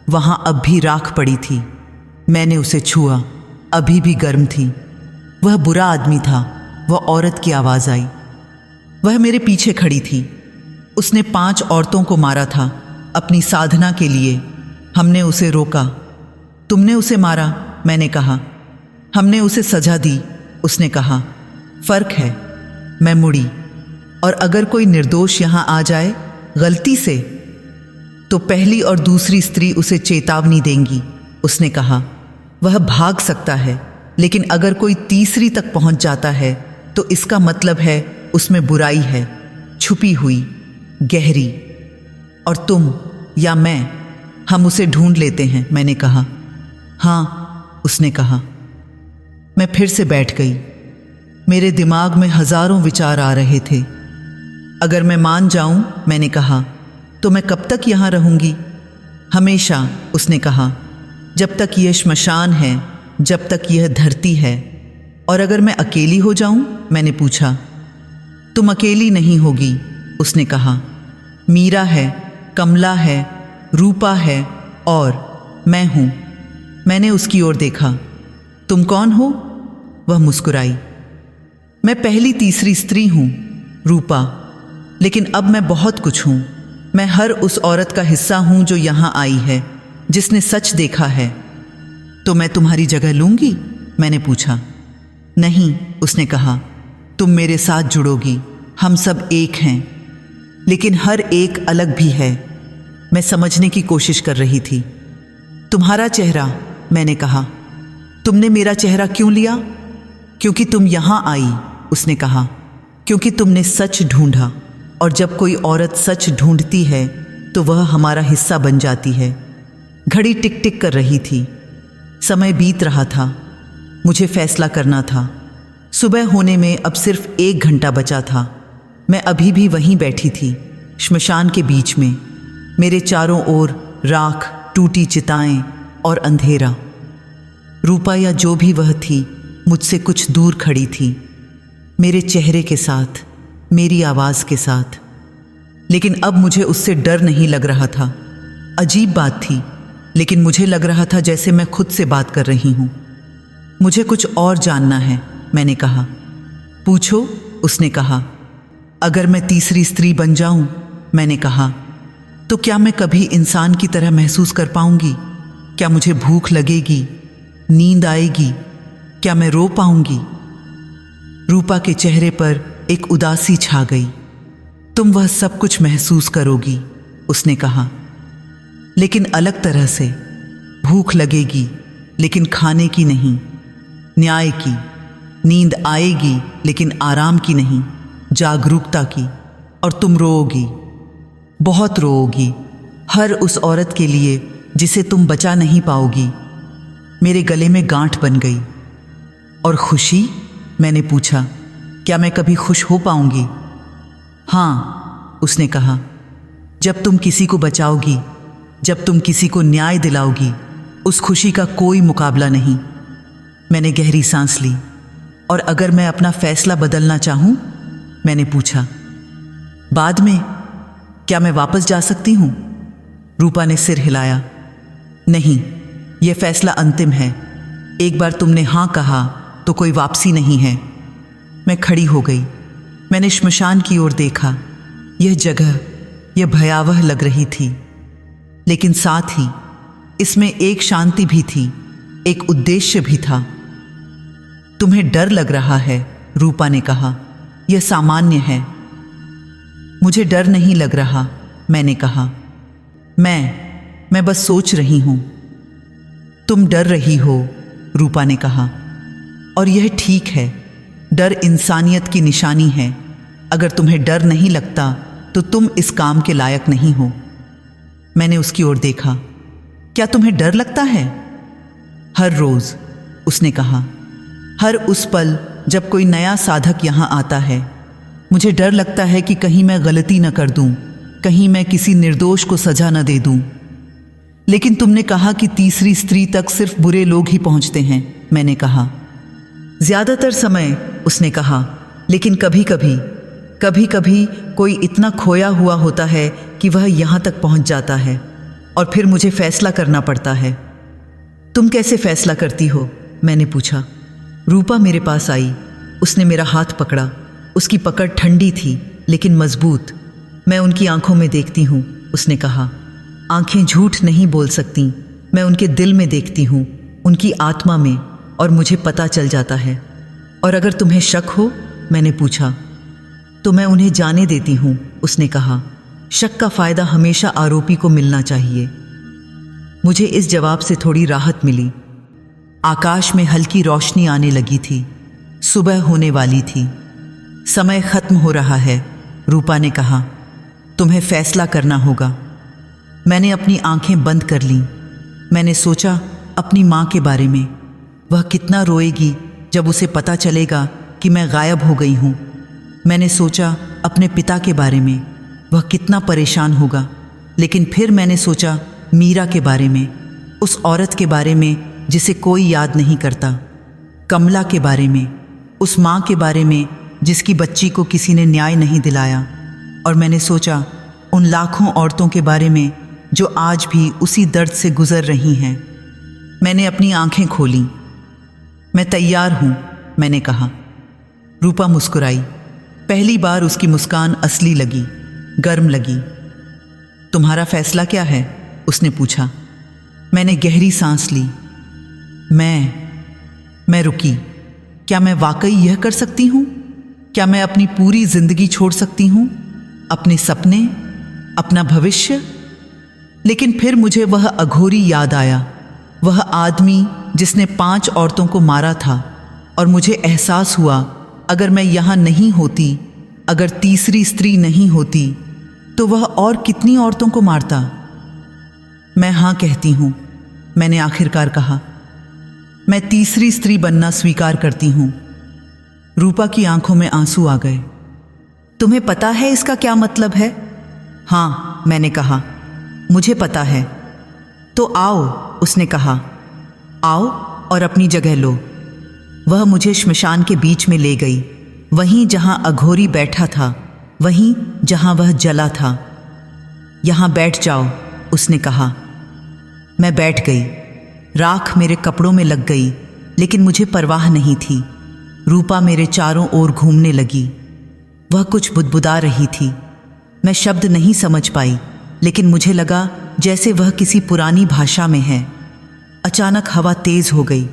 A: वहाँ अब भी राख पड़ी थी। मैंने उसे छुआ, अभी भी गर्म थी। वह बुरा आदमी था। वह औरत की आवाज़ आई। वह मेरे पीछे खड़ी थी। उसने 5 औरतों को मारा था अपनी साधना के लिए। हमने उसे रोका। तुमने उसे मारा, मैंने कहा। हमने उसे सजा दी, उसने कहा। फर्क है। मैं मुड़ी। और अगर कोई निर्दोष यहाँ आ जाए गलती से, तो पहली और दूसरी स्त्री उसे चेतावनी देंगी,
B: उसने कहा। वह भाग सकता है, लेकिन अगर कोई तीसरी तक पहुंच जाता है तो इसका मतलब है उसमें बुराई है, छुपी हुई, गहरी। और तुम या मैं, हम उसे ढूंढ लेते हैं, मैंने कहा। हाँ, उसने कहा। मैं फिर से बैठ गई। मेरे दिमाग में हजारों विचार आ रहे थे। अगर मैं मान जाऊं, मैंने कहा, तो मैं कब तक यहां रहूंगी? हमेशा, उसने कहा, जब तक यह श्मशान है, जब तक यह धरती है। और अगर मैं अकेली हो जाऊं, मैंने पूछा। तुम अकेली नहीं होगी, उसने कहा। मीरा है, कमला है, रूपा है और मैं हूं। मैंने उसकी ओर देखा। तुम कौन हो? वह मुस्कुराई। मैं पहली तीसरी स्त्री हूं, रूपा, लेकिन अब मैं बहुत कुछ हूं। मैं हर उस औरत का हिस्सा हूं जो यहां आई है, जिसने सच देखा है। तो मैं तुम्हारी जगह लूंगी? मैंने पूछा। नहीं, उसने कहा, तुम मेरे साथ जुड़ोगी। हम सब एक हैं, लेकिन हर एक अलग भी है। मैं समझने की कोशिश कर रही थी। तुम्हारा चेहरा, मैंने कहा। तुमने मेरा चेहरा क्यों लिया? क्योंकि तुम यहां आई, उसने कहा। क्योंकि तुमने सच ढूंढा, और जब कोई औरत सच ढूंढती है तो वह हमारा हिस्सा बन जाती है। घड़ी टिक टिक कर रही थी। समय बीत रहा था। मुझे फैसला करना था। सुबह होने में अब सिर्फ 1 घंटा बचा था। मैं अभी भी वहीं बैठी थी, श्मशान के बीच में। मेरे चारों ओर राख, टूटी चिताएं और अंधेरा। रूपा या जो भी वह थी, मुझसे कुछ दूर खड़ी थी, मेरे चेहरे के साथ, मेरी आवाज़ के साथ। लेकिन अब मुझे उससे डर नहीं लग रहा था। अजीब बात थी, लेकिन मुझे लग रहा था जैसे मैं खुद से बात कर रही हूँ। मुझे कुछ और जानना है, मैंने कहा। पूछो, उसने कहा। अगर मैं तीसरी स्त्री बन जाऊं, मैंने कहा, तो क्या मैं कभी इंसान की तरह महसूस कर पाऊंगी? क्या मुझे भूख लगेगी, नींद आएगी? क्या मैं रो पाऊंगी? रूपा के चेहरे पर एक उदासी छा गई। तुम वह सब कुछ महसूस करोगी, उसने कहा, लेकिन अलग तरह से। भूख लगेगी, लेकिन खाने की नहीं, न्याय की। नींद आएगी, लेकिन आराम की नहीं, जागरूकता की। और तुम रोओगी, बहुत रोओगी, हर उस औरत के लिए जिसे तुम बचा नहीं पाओगी। मेरे गले में गांठ बन गई। और खुशी? मैंने पूछा। क्या मैं कभी खुश हो पाऊंगी? हाँ, उसने कहा। जब तुम किसी को बचाओगी, जब तुम किसी को न्याय दिलाओगी, उस खुशी का कोई मुकाबला नहीं। मैंने गहरी सांस ली। और अगर मैं अपना फैसला बदलना चाहूं? मैंने पूछा। बाद में? क्या मैं वापस जा सकती हूं? रूपा ने सिर हिलाया। नहीं, यह फैसला अंतिम है। एक बार तुमने हां कहा तो कोई वापसी नहीं है। मैं खड़ी हो गई। मैंने श्मशान की ओर देखा। यह जगह, यह भयावह लग रही थी, लेकिन साथ ही इसमें एक शांति भी थी, एक उद्देश्य भी था। तुम्हें डर लग रहा है, रूपा ने कहा। यह सामान्य है। मुझे डर नहीं लग रहा, मैंने कहा। मैं बस सोच रही हूं। तुम डर रही हो, रूपा ने कहा, और यह ठीक है। डर इंसानियत की निशानी है। अगर तुम्हें डर नहीं लगता तो तुम इस काम के लायक नहीं हो। मैंने उसकी ओर देखा। क्या तुम्हें डर लगता है? हर रोज, उसने कहा। हर उस पल जब कोई नया साधक यहां आता है, मुझे डर लगता है कि कहीं मैं गलती न कर दूं, कहीं मैं किसी निर्दोष को सजा न दे दूं। लेकिन तुमने कहा कि तीसरी स्त्री तक सिर्फ बुरे लोग ही पहुंचते हैं, मैंने कहा। ज्यादातर समय, उसने कहा, लेकिन कभी कभी कोई इतना खोया हुआ होता है कि वह यहां तक पहुंच जाता है, और फिर मुझे फैसला करना पड़ता है। तुम कैसे फैसला करती हो? मैंने पूछा। रूपा मेरे पास आई। उसने मेरा हाथ पकड़ा। उसकी पकड़ ठंडी थी, लेकिन मजबूत। मैं उनकी आंखों में देखती हूँ, उसने कहा। आंखें झूठ नहीं बोल सकती। मैं उनके दिल में देखती हूँ, उनकी आत्मा में, और मुझे पता चल जाता है। और अगर तुम्हें शक हो, मैंने पूछा, तो मैं उन्हें जाने देती हूँ, उसने कहा। शक का फायदा हमेशा आरोपी को मिलना चाहिए। मुझे इस जवाब से थोड़ी राहत मिली। आकाश में हल्की रोशनी आने लगी थी। सुबह होने वाली थी। समय खत्म हो रहा है, रूपा ने कहा। तुम्हें फैसला करना होगा। मैंने अपनी आंखें बंद कर लीं। मैंने सोचा अपनी माँ के बारे में। वह कितना रोएगी जब उसे पता चलेगा कि मैं गायब हो गई हूँ। मैंने सोचा अपने पिता के बारे में। वह कितना परेशान होगा। लेकिन फिर मैंने सोचा मीरा के बारे में, उस औरत के बारे में जिसे कोई याद नहीं करता, कमला के बारे में, उस माँ के बारे में जिसकी बच्ची को किसी ने न्याय नहीं दिलाया। और मैंने सोचा उन लाखों औरतों के बारे में जो आज भी उसी दर्द से गुजर रही हैं। मैंने अपनी आंखें खोलीं। मैं तैयार हूँ, मैंने कहा। रूपा मुस्कुराई। पहली बार उसकी मुस्कान असली लगी, गर्म लगी। तुम्हारा फैसला क्या है? उसने पूछा। मैंने गहरी सांस ली। मैं रुकी। क्या मैं वाकई यह कर सकती हूँ? क्या मैं अपनी पूरी जिंदगी छोड़ सकती हूँ? अपने सपने, अपना भविष्य? लेकिन फिर मुझे वह अघोरी याद आया, वह आदमी जिसने 5 औरतों को मारा था। और मुझे एहसास हुआ अगर मैं यहाँ नहीं होती, अगर तीसरी स्त्री नहीं होती, तो वह और कितनी औरतों को मारता। मैं हाँ कहती हूँ, मैंने आखिरकार कहा। मैं तीसरी स्त्री बनना स्वीकार करती हूँ। रूपा की आंखों में आंसू आ गए। तुम्हें पता है इसका क्या मतलब है? हाँ, मैंने कहा, मुझे पता है। तो आओ, उसने कहा। आओ और अपनी जगह लो। वह मुझे श्मशान के बीच में ले गई, वहीं जहां अघोरी बैठा था, वहीं जहां वह जला था। यहां बैठ जाओ, उसने कहा। मैं बैठ गई। राख मेरे कपड़ों में लग गई, लेकिन मुझे परवाह नहीं थी। रूपा मेरे चारों ओर घूमने लगी। वह कुछ बुदबुदा रही थी। मैं शब्द नहीं समझ पाई, लेकिन मुझे लगा जैसे वह किसी पुरानी भाषा में है। अचानक हवा तेज हो गई।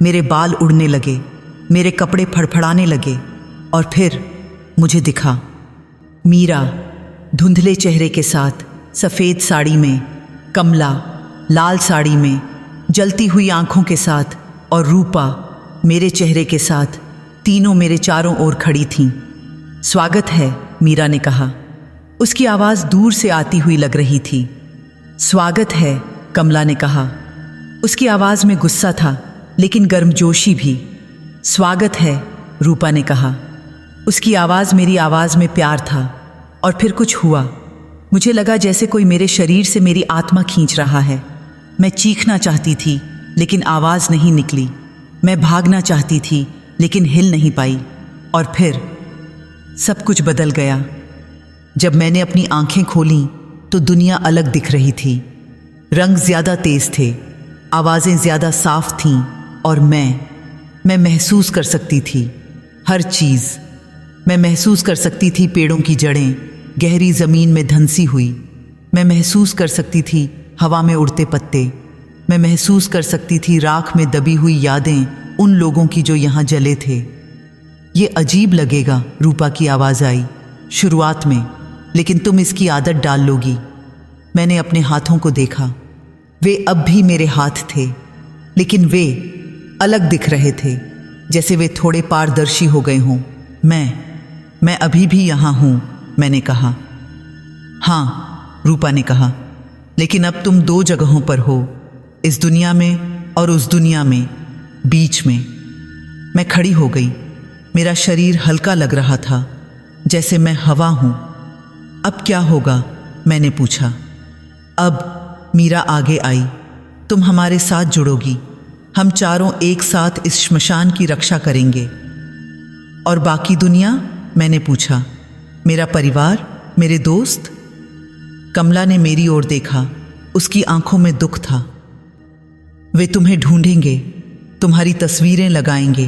B: मेरे बाल उड़ने लगे, मेरे कपड़े फड़फड़ाने लगे। और फिर मुझे दिखा मीरा, धुंधले चेहरे के साथ, सफ़ेद साड़ी में, कमला लाल साड़ी में, जलती हुई आंखों के साथ, और रूपा मेरे चेहरे के साथ। तीनों मेरे चारों ओर खड़ी थीं। स्वागत है, मीरा ने कहा। उसकी आवाज़ दूर से आती हुई लग रही थी। स्वागत है, कमला ने कहा। उसकी आवाज़ में गुस्सा था, लेकिन गर्मजोशी भी। स्वागत है, रूपा ने कहा। उसकी आवाज़ मेरी आवाज़ में प्यार था। और फिर कुछ हुआ। मुझे लगा जैसे कोई मेरे शरीर से मेरी आत्मा खींच रहा है। मैं चीखना चाहती थी, लेकिन आवाज़ नहीं निकली। मैं भागना चाहती थी, लेकिन हिल नहीं पाई। और फिर सब कुछ बदल गया। जब मैंने अपनी आंखें खोलीं तो दुनिया अलग दिख रही थी। रंग ज़्यादा तेज थे, आवाज़ें ज़्यादा साफ थीं, और मैं महसूस कर सकती थी हर चीज़। मैं महसूस कर सकती थी पेड़ों की जड़ें गहरी ज़मीन में धंसी हुई। मैं महसूस कर सकती थी हवा में उड़ते पत्ते। मैं महसूस कर सकती थी राख में दबी हुई यादें उन लोगों की जो यहाँ जले थे। ये अजीब लगेगा, रूपा की आवाज़ आई, शुरुआत में, लेकिन तुम इसकी आदत डाल लोगी। मैंने अपने हाथों को देखा। वे अब भी मेरे हाथ थे, लेकिन वे अलग दिख रहे थे, जैसे वे थोड़े पारदर्शी हो गए हों। मैं अभी भी यहाँ हूँ, मैंने कहा। हाँ, रूपा ने कहा, लेकिन अब तुम 2 जगहों पर हो, इस दुनिया में और उस दुनिया में, बीच में। मैं खड़ी हो गई। मेरा शरीर हल्का लग रहा था, जैसे मैं हवा हूँ। अब क्या होगा? मैंने पूछा। अब मीरा आगे आई। तुम हमारे साथ जुड़ोगी। हम चारों एक साथ इस श्मशान की रक्षा करेंगे। और बाकी दुनिया? मैंने पूछा। मेरा परिवार, मेरे दोस्त? कमला ने मेरी ओर देखा। उसकी आंखों में दुख था। वे तुम्हें ढूंढेंगे, तुम्हारी तस्वीरें लगाएंगे,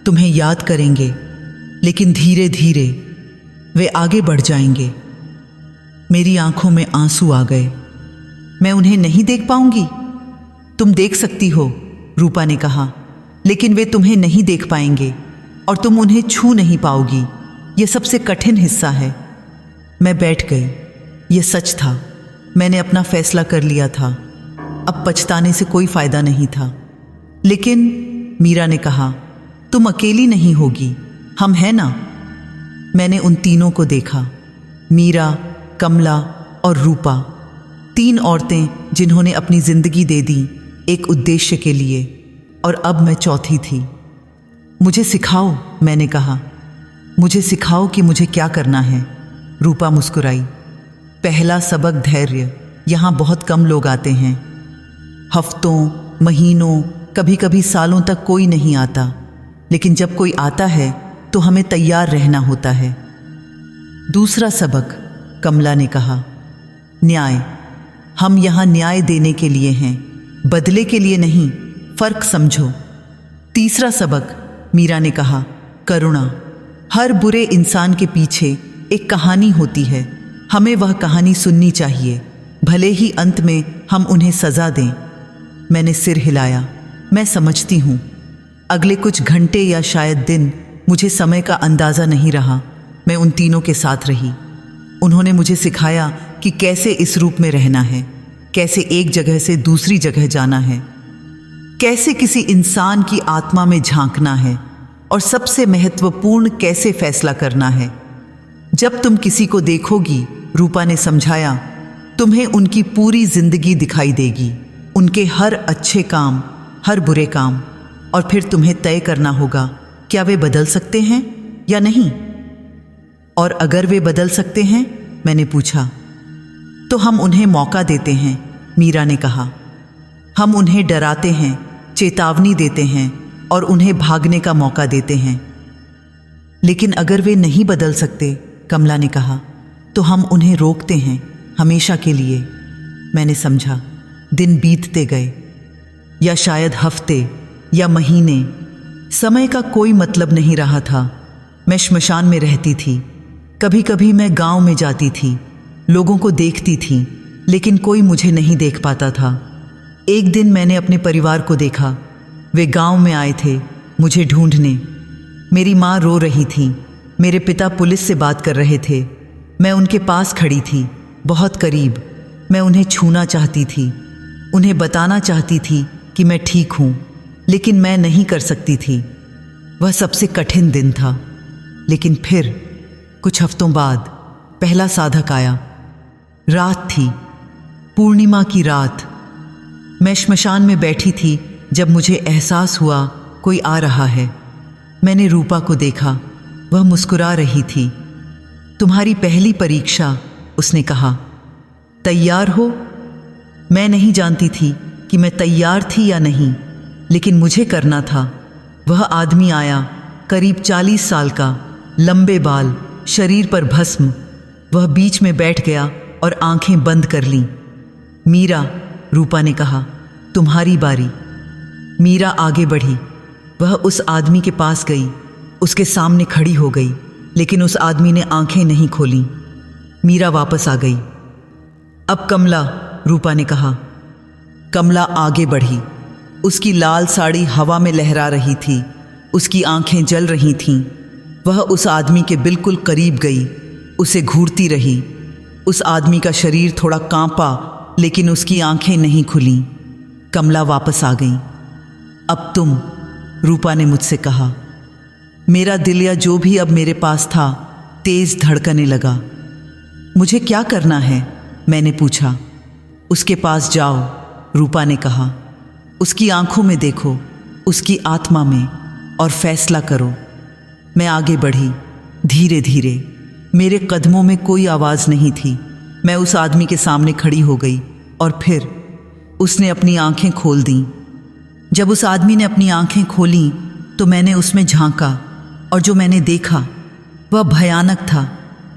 B: तुम्हें याद करेंगे, लेकिन धीरे धीरे वे आगे बढ़ जाएंगे। मेरी आंखों में आंसू आ गए। मैं उन्हें नहीं देख पाऊंगी। तुम देख सकती हो, रूपा ने कहा, लेकिन वे तुम्हें नहीं देख पाएंगे और तुम उन्हें छू नहीं पाओगी। यह सबसे कठिन हिस्सा है। मैं बैठ गई। यह सच था। मैंने अपना फैसला कर लिया था। अब पछताने से कोई फायदा नहीं था। लेकिन मीरा ने कहा, तुम अकेली नहीं होगी, हम हैं ना। मैंने उन तीनों को देखा, मीरा, कमला और रूपा, 3 औरतें जिन्होंने अपनी जिंदगी दे दी एक उद्देश्य के लिए, और अब मैं चौथी थी। मुझे सिखाओ, मैंने कहा, मुझे सिखाओ कि मुझे क्या करना है। रूपा मुस्कुराई। पहला सबक धैर्य। यहाँ बहुत कम लोग आते हैं। हफ्तों, महीनों, कभी कभी सालों तक कोई नहीं आता, लेकिन जब कोई आता है तो हमें तैयार रहना होता है। दूसरा सबक, कमला ने कहा, न्याय। हम यहाँ न्याय देने के लिए हैं, बदले के लिए नहीं। फर्क समझो। तीसरा सबक, मीरा ने कहा, करुणा। हर बुरे इंसान के पीछे एक कहानी होती है, हमें वह कहानी सुननी चाहिए, भले ही अंत में हम उन्हें सजा दें। मैंने सिर हिलाया। मैं समझती हूँ। अगले कुछ घंटे या शायद दिन, मुझे समय का अंदाज़ा नहीं रहा, मैं उन तीनों के साथ रही। उन्होंने मुझे सिखाया कि कैसे इस रूप में रहना है, कैसे एक जगह से दूसरी जगह जाना है, कैसे किसी इंसान की आत्मा में झांकना है, और सबसे महत्वपूर्ण, कैसे फैसला करना है। जब तुम किसी को देखोगी, रूपा ने समझाया, तुम्हें उनकी पूरी जिंदगी दिखाई देगी, उनके हर अच्छे काम, हर बुरे काम, और फिर तुम्हें तय करना होगा क्या वे बदल सकते हैं या नहीं। और अगर वे बदल सकते हैं, मैंने पूछा, तो हम उन्हें मौका देते हैं, मीरा ने कहा। हम उन्हें डराते हैं, चेतावनी देते हैं और उन्हें भागने का मौका देते हैं। लेकिन अगर वे नहीं बदल सकते, कमला ने कहा, तो हम उन्हें रोकते हैं, हमेशा के लिए। मैंने समझा। दिन बीतते गए, या शायद हफ्ते या महीने, समय का कोई मतलब नहीं रहा था। मैं श्मशान में रहती थी। कभी कभी मैं गांव में जाती थी, लोगों को देखती थी, लेकिन कोई मुझे नहीं देख पाता था। एक दिन मैंने अपने परिवार को देखा। वे गांव में आए थे मुझे ढूंढने। मेरी माँ रो रही थी, मेरे पिता पुलिस से बात कर रहे थे। मैं उनके पास खड़ी थी, बहुत करीब। मैं उन्हें छूना चाहती थी, उन्हें बताना चाहती थी कि मैं ठीक हूँ, लेकिन मैं नहीं कर सकती थी। वह सबसे कठिन दिन था। लेकिन फिर कुछ हफ्तों बाद पहला साधक आया। रात थी, पूर्णिमा की रात। मैं श्मशान में बैठी थी जब मुझे एहसास हुआ कोई आ रहा है। मैंने रूपा को देखा, वह मुस्कुरा रही थी। तुम्हारी पहली परीक्षा, उसने कहा। तैयार हो? मैं नहीं जानती थी कि मैं तैयार थी या नहीं, लेकिन मुझे करना था। वह आदमी आया, करीब 40 साल का, लंबे बाल, शरीर पर भस्म। वह बीच में बैठ गया और आंखें बंद कर लीं। मीरा, रूपा ने कहा, तुम्हारी बारी। मीरा आगे बढ़ी। वह उस आदमी के पास गई, उसके सामने खड़ी हो गई, लेकिन उस आदमी ने आंखें नहीं खोलीं। मीरा वापस आ गई। अब कमला, रूपा ने कहा। कमला आगे बढ़ी। उसकी लाल साड़ी हवा में लहरा रही थी, उसकी आंखें जल रही थीं। वह उस आदमी के बिल्कुल करीब गई, उसे घूरती रही। उस आदमी का शरीर थोड़ा कांपा, लेकिन उसकी आंखें नहीं खुलीं। कमला वापस आ गई। अब तुम, रूपा ने मुझसे कहा। मेरा दिल या जो भी अब मेरे पास था तेज धड़कने लगा। मुझे क्या करना है? मैंने पूछा। उसके पास जाओ, रूपा ने कहा। उसकी आंखों में देखो, उसकी आत्मा में, और फैसला करो। मैं आगे बढ़ी, धीरे धीरे। मेरे कदमों में कोई आवाज़ नहीं थी। मैं उस आदमी के सामने खड़ी हो गई, और फिर उसने अपनी आंखें खोल दीं। जब उस आदमी ने अपनी आंखें खोलीं तो मैंने उसमें झांका, और जो मैंने देखा वह भयानक था।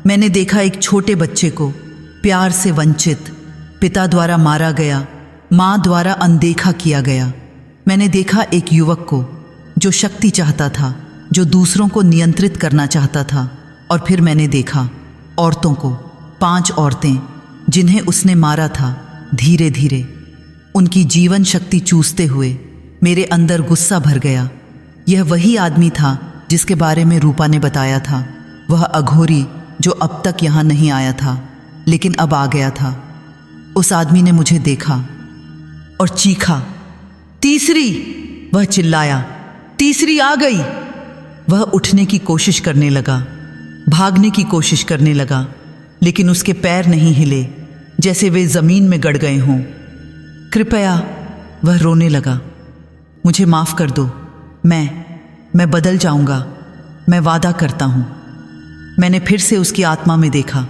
B: मैंने देखा एक छोटे बच्चे को प्यार से वंचित, पिता द्वारा मारा गया, माँ द्वारा अनदेखा किया गया। मैंने देखा एक युवक को जो शक्ति चाहता था, जो दूसरों को नियंत्रित करना चाहता था। और फिर मैंने देखा औरतों को, 5 औरतें जिन्हें उसने मारा था, धीरे धीरे उनकी जीवन शक्ति चूसते हुए। मेरे अंदर गुस्सा भर गया। यह वही आदमी था जिसके बारे में रूपा ने बताया था, वह अघोरी जो अब तक यहाँ नहीं आया था, लेकिन अब आ गया था। उस आदमी ने मुझे देखा। और चीखा, तीसरी। वह चिल्लाया, तीसरी आ गई। वह उठने की कोशिश करने लगा, भागने की कोशिश करने लगा, लेकिन उसके पैर नहीं हिले, जैसे वे जमीन में गड़ गए हों। कृपया। वह रोने लगा, मुझे माफ कर दो, मैं बदल जाऊंगा, मैं वादा करता हूं। मैंने फिर से उसकी आत्मा में देखा।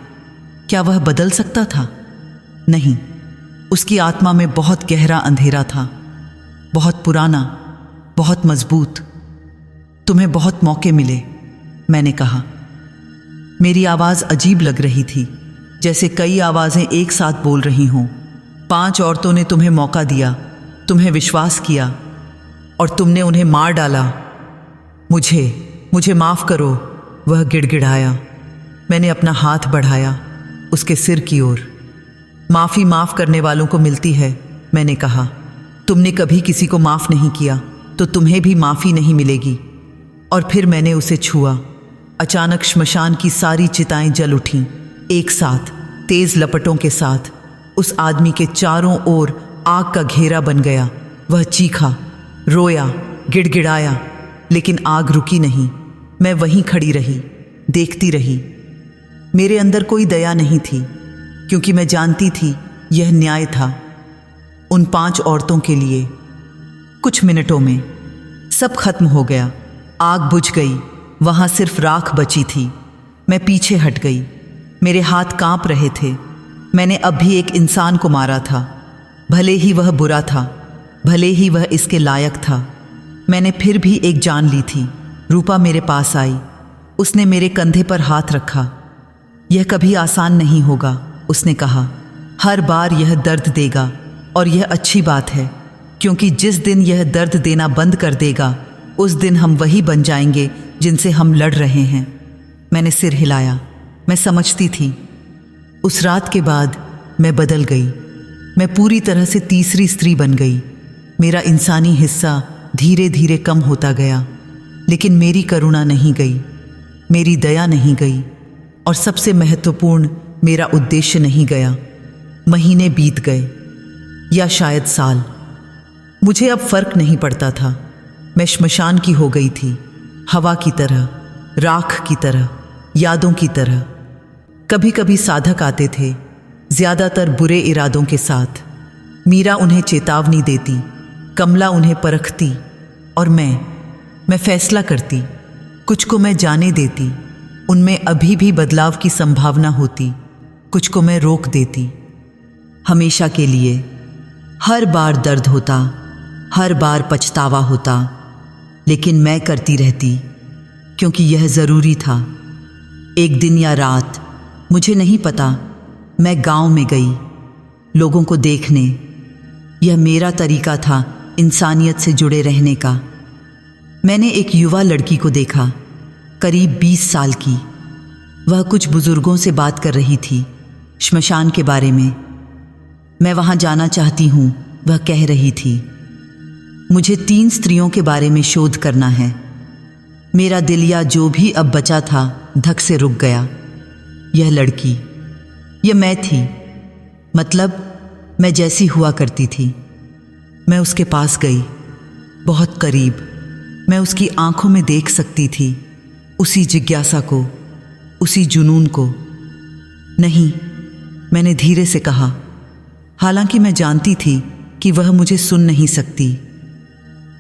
B: क्या वह बदल सकता था? नहीं। उसकी आत्मा में बहुत गहरा अंधेरा था, बहुत पुराना, बहुत मजबूत। तुम्हें बहुत मौके मिले, मैंने कहा। मेरी आवाज़ अजीब लग रही थी, जैसे कई आवाज़ें एक साथ बोल रही हों। 5 औरतों ने तुम्हें मौका दिया, तुम्हें विश्वास किया, और तुमने उन्हें मार डाला। मुझे माफ़ करो, वह गिड़गिड़ाया। मैंने अपना हाथ बढ़ाया उसके सिर की ओर। माफ़ी माफ़ करने वालों को मिलती है, मैंने कहा। तुमने कभी किसी को माफ़ नहीं किया तो तुम्हें भी माफ़ी नहीं मिलेगी। और फिर मैंने उसे छुआ। अचानक श्मशान की सारी चिताएं जल उठीं, एक साथ, तेज लपटों के साथ। उस आदमी के चारों ओर आग का घेरा बन गया। वह चीखा, रोया, गिड़गिड़ाया, लेकिन आग रुकी नहीं। मैं वहीं खड़ी रही, देखती रही। मेरे अंदर कोई दया नहीं थी, क्योंकि मैं जानती थी यह न्याय था उन 5 औरतों के लिए। कुछ मिनटों में सब खत्म हो गया। आग बुझ गई, वहां सिर्फ राख बची थी। मैं पीछे हट गई, मेरे हाथ कांप रहे थे। मैंने अब भी एक इंसान को मारा था, भले ही वह बुरा था, भले ही वह इसके लायक था। मैंने फिर भी एक जान ली थी। रूपा मेरे पास आई, उसने मेरे कंधे पर हाथ रखा। यह कभी आसान नहीं होगा, उसने कहा। हर बार यह दर्द देगा, और यह अच्छी बात है, क्योंकि जिस दिन यह दर्द देना बंद कर देगा, उस दिन हम वही बन जाएंगे जिनसे हम लड़ रहे हैं। मैंने सिर हिलाया। मैं समझती थी। उस रात के बाद मैं बदल गई। मैं पूरी तरह से तीसरी स्त्री बन गई। मेरा इंसानी हिस्सा धीरे धीरे कम होता गया, लेकिन मेरी करुणा नहीं गई, मेरी दया नहीं गई, और सबसे महत्वपूर्ण, मेरा उद्देश्य नहीं गया। महीने बीत गए, या शायद साल। मुझे अब फर्क नहीं पड़ता था। मैं श्मशान की हो गई थी, हवा की तरह, राख की तरह, यादों की तरह। कभी कभी साधक आते थे, ज्यादातर बुरे इरादों के साथ। मीरा उन्हें चेतावनी देती, कमला उन्हें परखती, और मैं फैसला करती। कुछ को मैं जाने देती, उनमें अभी भी बदलाव की संभावना होती। कुछ को मैं रोक देती, हमेशा के लिए। हर बार दर्द होता, हर बार पछतावा होता, लेकिन मैं करती रहती, क्योंकि यह ज़रूरी था। एक दिन या रात, मुझे नहीं पता, मैं गांव में गई, लोगों को देखने। यह मेरा तरीका था इंसानियत से जुड़े रहने का। मैंने एक युवा लड़की को देखा, करीब 20 साल की। वह कुछ बुजुर्गों से बात कर रही थी, श्मशान के बारे में। मैं वहाँ जाना चाहती हूँ, वह कह रही थी। मुझे 3 स्त्रियों के बारे में शोध करना है। मेरा दिल, या जो भी अब बचा था, धक से रुक गया। यह लड़की, यह मैं थी, मतलब मैं जैसी हुआ करती थी। मैं उसके पास गई, बहुत करीब। मैं उसकी आंखों में देख सकती थी उसी जिज्ञासा को, उसी जुनून को। नहीं, मैंने धीरे से कहा, हालांकि मैं जानती थी कि वह मुझे सुन नहीं सकती।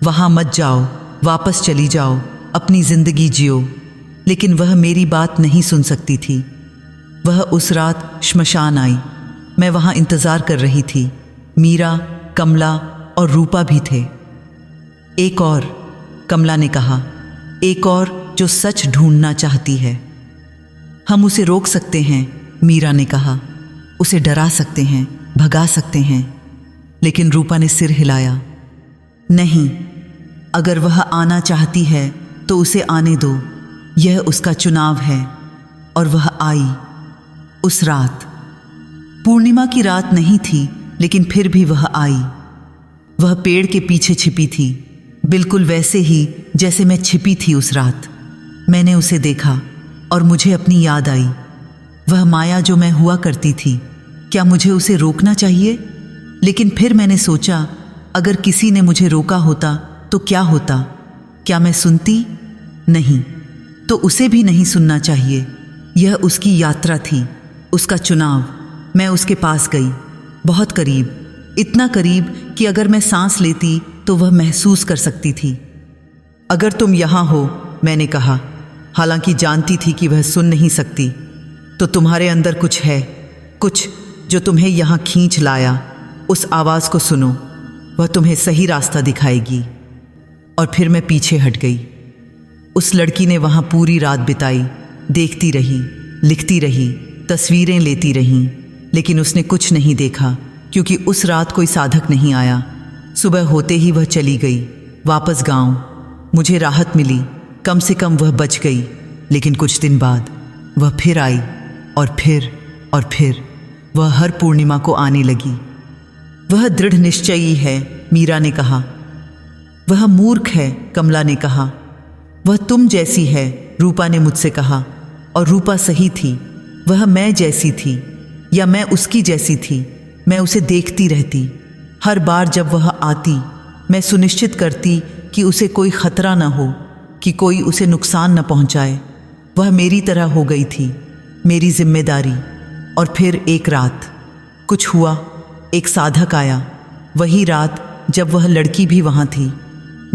B: वहाँ मत जाओ, वापस चली जाओ, अपनी जिंदगी जियो। लेकिन वह मेरी बात नहीं सुन सकती थी। वह उस रात श्मशान आई। मैं वहाँ इंतज़ार कर रही थी। मीरा, कमला और रूपा भी थे। एक और, कमला ने कहा, एक और जो सच ढूंढना चाहती है। हम उसे रोक सकते हैं, मीरा ने कहा। उसे डरा सकते हैं, भगा सकते हैं। लेकिन रूपा ने सिर हिलाया। नहीं, अगर वह आना चाहती है तो उसे आने दो। यह उसका चुनाव है। और वह आई। उस रात, पूर्णिमा की रात नहीं थी, लेकिन फिर भी वह आई। वह पेड़ के पीछे छिपी थी, बिल्कुल वैसे ही जैसे मैं छिपी थी उस रात। मैंने उसे देखा और मुझे अपनी याद आई। वह माया जो मैं हुआ करती थी। क्या मुझे उसे रोकना चाहिए?
A: लेकिन फिर मैंने सोचा, अगर किसी ने मुझे रोका होता तो क्या होता? क्या मैं सुनती? नहीं, तो उसे भी नहीं सुनना चाहिए। यह उसकी यात्रा थी, उसका चुनाव। मैं उसके पास गई, बहुत करीब, इतना करीब कि अगर मैं सांस लेती तो वह महसूस कर सकती थी। अगर तुम यहाँ हो, मैंने कहा, हालांकि जानती थी कि वह सुन नहीं सकती, तो तुम्हारे अंदर कुछ है, कुछ जो तुम्हें यहाँ खींच लाया। उस आवाज़ को सुनो, वह तुम्हें सही रास्ता दिखाएगी। और फिर मैं पीछे हट गई। उस लड़की ने वहाँ पूरी रात बिताई, देखती रही, लिखती रही, तस्वीरें लेती रही, लेकिन उसने कुछ नहीं देखा, क्योंकि उस रात कोई साधक नहीं आया। सुबह होते ही वह चली गई, वापस गांव। मुझे राहत मिली, कम से कम वह बच गई। लेकिन कुछ दिन बाद वह फिर आई, और फिर वह हर पूर्णिमा को आने लगी। वह दृढ़ निश्चयी है, मीरा ने कहा। वह मूर्ख है, कमला ने कहा। वह तुम जैसी है, रूपा ने मुझसे कहा। और रूपा सही थी, वह मैं जैसी थी, या मैं उसकी जैसी थी। मैं उसे देखती रहती। हर बार जब वह आती, मैं सुनिश्चित करती कि उसे कोई खतरा न हो, कि कोई उसे नुकसान न पहुंचाए। वह मेरी तरह हो गई थी, मेरी जिम्मेदारी। और फिर एक रात कुछ हुआ, एक साधक आया। वही रात जब वह लड़की भी वहाँ थी।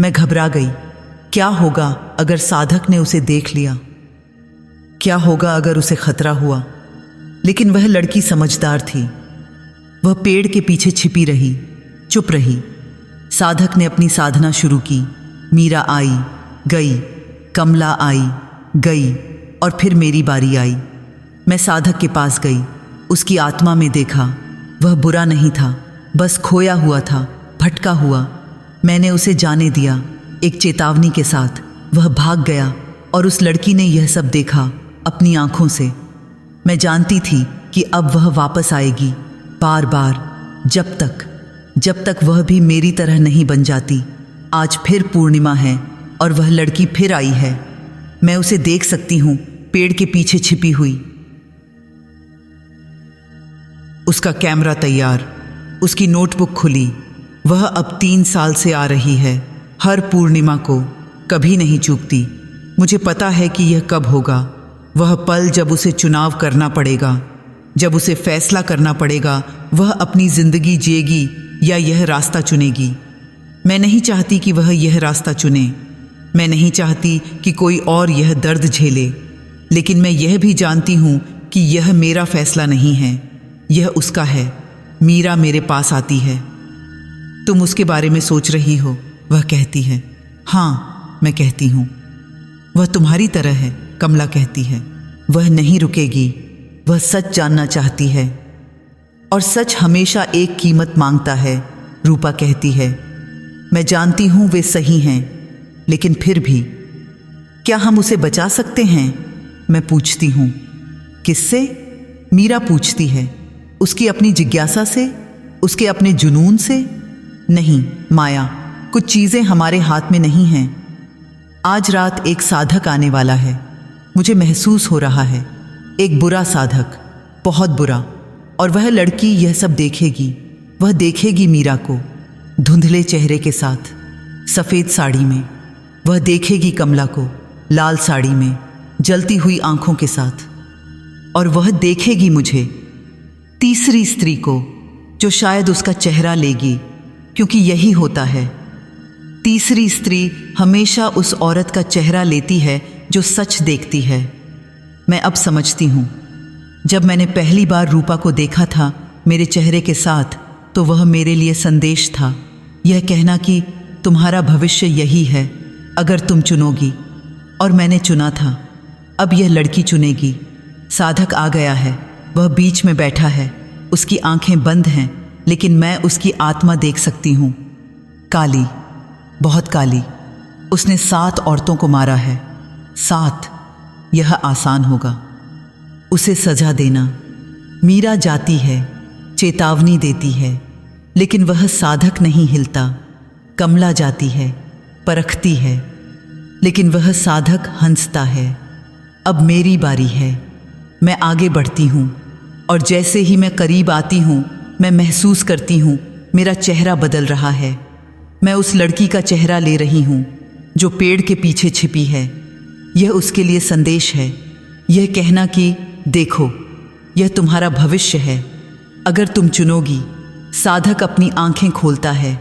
A: मैं घबरा गई। क्या होगा अगर साधक ने उसे देख लिया? क्या होगा अगर उसे खतरा हुआ? लेकिन वह लड़की समझदार थी। वह पेड़ के पीछे छिपी रही, चुप रही। साधक ने अपनी साधना शुरू की। मीरा आई, गई, कमला आई, गई, और फिर मेरी बारी आई। मैं साधक के पास गई, उसकी आत्मा में देखा। वह बुरा नहीं था, बस खोया हुआ था, भटका हुआ। मैंने उसे जाने दिया, एक चेतावनी के साथ। वह भाग गया, और उस लड़की ने यह सब देखा अपनी आंखों से। मैं जानती थी कि अब वह वापस आएगी, बार बार, जब तक वह भी मेरी तरह नहीं बन जाती। आज फिर पूर्णिमा है, और वह लड़की फिर आई है। मैं उसे देख सकती हूँ, पेड़ के पीछे छिपी हुई। उसका कैमरा तैयार, उसकी नोटबुक खुली। वह अब 3 साल से आ रही है, हर पूर्णिमा को, कभी नहीं चूकती। मुझे पता है कि यह कब होगा, वह पल जब उसे चुनाव करना पड़ेगा, जब उसे फैसला करना पड़ेगा, वह अपनी जिंदगी जिएगी या यह रास्ता चुनेगी। मैं नहीं चाहती कि वह यह रास्ता चुने। मैं नहीं चाहती कि कोई और यह दर्द झेले। लेकिन मैं यह भी जानती हूँ कि यह मेरा फैसला नहीं है, यह उसका है। मीरा मेरे पास आती है। तुम उसके बारे में सोच रही हो, वह कहती है। हाँ, मैं कहती हूँ। वह तुम्हारी तरह है, कमला कहती है। वह नहीं रुकेगी, वह सच जानना चाहती है, और सच हमेशा एक कीमत मांगता है, रूपा कहती है। मैं जानती हूँ वे सही हैं, लेकिन फिर भी क्या हम उसे बचा सकते हैं? मैं पूछती हूँ। किससे? मीरा पूछती है। उसकी अपनी जिज्ञासा से, उसके अपने जुनून से? नहीं माया, कुछ चीज़ें हमारे हाथ में नहीं हैं। आज रात एक साधक आने वाला है, मुझे महसूस हो रहा है। एक बुरा साधक, बहुत बुरा। और वह लड़की यह सब देखेगी। वह देखेगी मीरा को, धुंधले चेहरे के साथ, सफ़ेद साड़ी में। वह देखेगी कमला को, लाल साड़ी में, जलती हुई आंखों के साथ। और वह देखेगी मुझे, तीसरी स्त्री को, जो शायद उसका चेहरा लेगी, क्योंकि यही होता है। तीसरी स्त्री हमेशा उस औरत का चेहरा लेती है जो सच देखती है। मैं अब समझती हूँ। जब मैंने पहली बार रूपा को देखा था मेरे चेहरे के साथ, तो वह मेरे लिए संदेश था, यह कहना कि तुम्हारा भविष्य यही है अगर तुम चुनोगी। और मैंने चुना था। अब यह लड़की चुनेगी। साधक आ गया है, वह बीच में बैठा है। उसकी आंखें बंद हैं, लेकिन मैं उसकी आत्मा देख सकती हूँ। काली, बहुत काली। उसने 7 औरतों को मारा है, 7। यह आसान होगा उसे सजा देना। मीरा जाती है, चेतावनी देती है, लेकिन वह साधक नहीं हिलता। कमला जाती है, परखती है, लेकिन वह साधक हंसता है। अब मेरी बारी है। मैं आगे बढ़ती हूँ, और जैसे ही मैं करीब आती हूँ, मैं महसूस करती हूँ मेरा चेहरा बदल रहा है। मैं उस लड़की का चेहरा ले रही हूँ जो पेड़ के पीछे छिपी है। यह उसके लिए संदेश है, यह कहना कि देखो, यह तुम्हारा भविष्य है। अगर तुम चुनोगी। साधक अपनी आंखें खोलता है,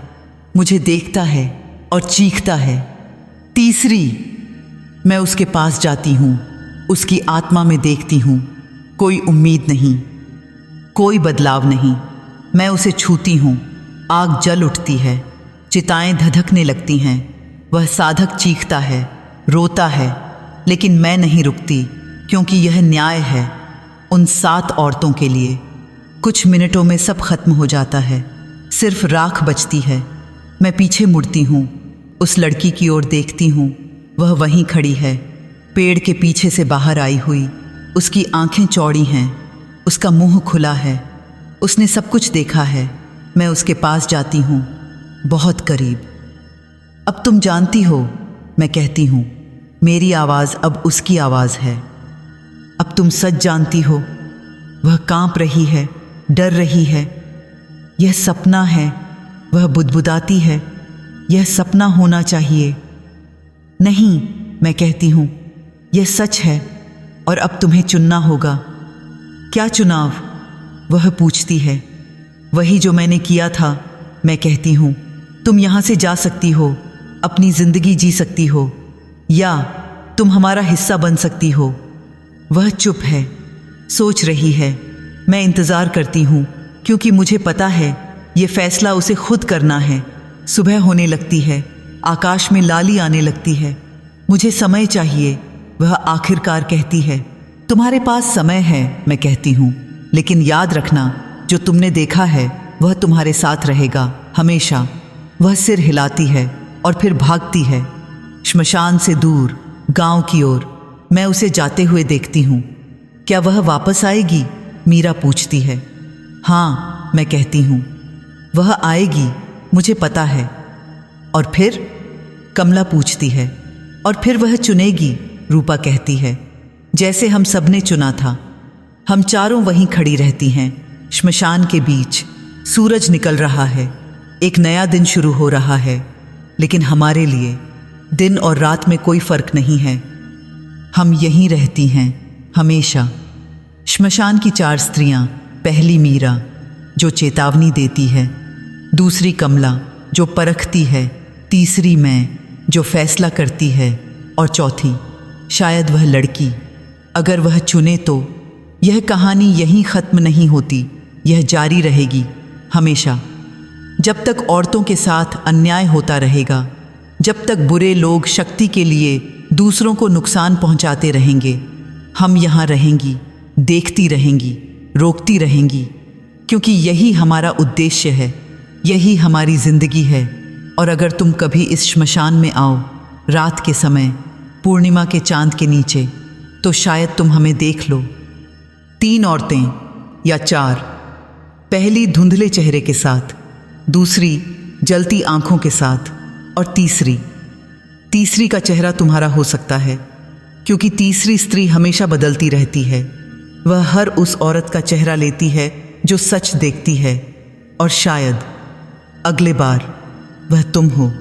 A: मुझे देखता है और चीखता है। तीसरी, मैं उसके पास जाती हूँ, उसकी आत्मा में देखती हूँ। कोई उम्मीद नहीं, कोई बदलाव नहीं। मैं उसे छूती हूँ, आग जल उठती है, चिताएं धधकने लगती हैं। वह साधक चीखता है, रोता है, लेकिन मैं नहीं रुकती, क्योंकि यह न्याय है उन 7 औरतों के लिए। कुछ मिनटों में सब खत्म हो जाता है, सिर्फ राख बचती है। मैं पीछे मुड़ती हूँ, उस लड़की की ओर देखती हूँ। वह वहीं खड़ी है, पेड़ के पीछे से बाहर आई हुई। उसकी आंखें चौड़ी हैं, उसका मुंह खुला है। उसने सब कुछ देखा है। मैं उसके पास जाती हूँ, बहुत करीब। अब तुम जानती हो, मैं कहती हूँ। मेरी आवाज़ अब उसकी आवाज़ है। अब तुम सच जानती हो। वह कांप रही है, डर रही है। यह सपना है, वह बुदबुदाती है। यह सपना होना चाहिए। नहीं, मैं कहती हूँ, यह सच है और अब तुम्हें चुनना होगा। क्या चुनाव? वह पूछती है। वही जो मैंने किया था। मैं कहती हूँ, तुम यहाँ से जा सकती हो, अपनी जिंदगी जी सकती हो, या तुम हमारा हिस्सा बन सकती हो। वह चुप है, सोच रही है। मैं इंतज़ार करती हूँ, क्योंकि मुझे पता है ये फैसला उसे खुद करना है। सुबह होने लगती है, आकाश में लाली आने लगती है। मुझे समय चाहिए, वह आखिरकार कहती है। तुम्हारे पास समय है, मैं कहती हूँ, लेकिन याद रखना, जो तुमने देखा है वह तुम्हारे साथ रहेगा हमेशा। वह सिर हिलाती है और फिर भागती है, श्मशान से दूर, गांव की ओर। मैं उसे जाते हुए देखती हूँ। क्या वह वापस आएगी? मीरा पूछती है। हाँ, मैं कहती हूँ, वह आएगी, मुझे पता है। और फिर? कमला पूछती है। और फिर वह चुनेगी, रूपा कहती है, जैसे हम सबने चुना था। हम चारों वहीं खड़ी रहती हैं, श्मशान के बीच। सूरज निकल रहा है, एक नया दिन शुरू हो रहा है, लेकिन हमारे लिए दिन और रात में कोई फर्क नहीं है। हम यहीं रहती हैं हमेशा। श्मशान की 4 स्त्रियां। पहली मीरा, जो चेतावनी देती है। दूसरी कमला, जो परखती है। तीसरी मैं, जो फैसला करती है। और चौथी, शायद वह लड़की, अगर वह चुने तो। यह कहानी यहीं ख़त्म नहीं होती, यह जारी रहेगी हमेशा। जब तक औरतों के साथ अन्याय होता रहेगा, जब तक बुरे लोग शक्ति के लिए दूसरों को नुकसान पहुंचाते रहेंगे, हम यहाँ रहेंगी, देखती रहेंगी, रोकती रहेंगी, क्योंकि यही हमारा उद्देश्य है, यही हमारी जिंदगी है। और अगर तुम कभी इस श्मशान में आओ, रात के समय, पूर्णिमा के चांद के नीचे, तो शायद तुम हमें देख लो। 3 औरतें या 4। पहली धुंधले चेहरे के साथ, दूसरी जलती आंखों के साथ, और तीसरी का चेहरा तुम्हारा हो सकता है, क्योंकि तीसरी स्त्री हमेशा बदलती रहती है। वह हर उस औरत का चेहरा लेती है जो सच देखती है, और शायद अगले बार वह तुम हो।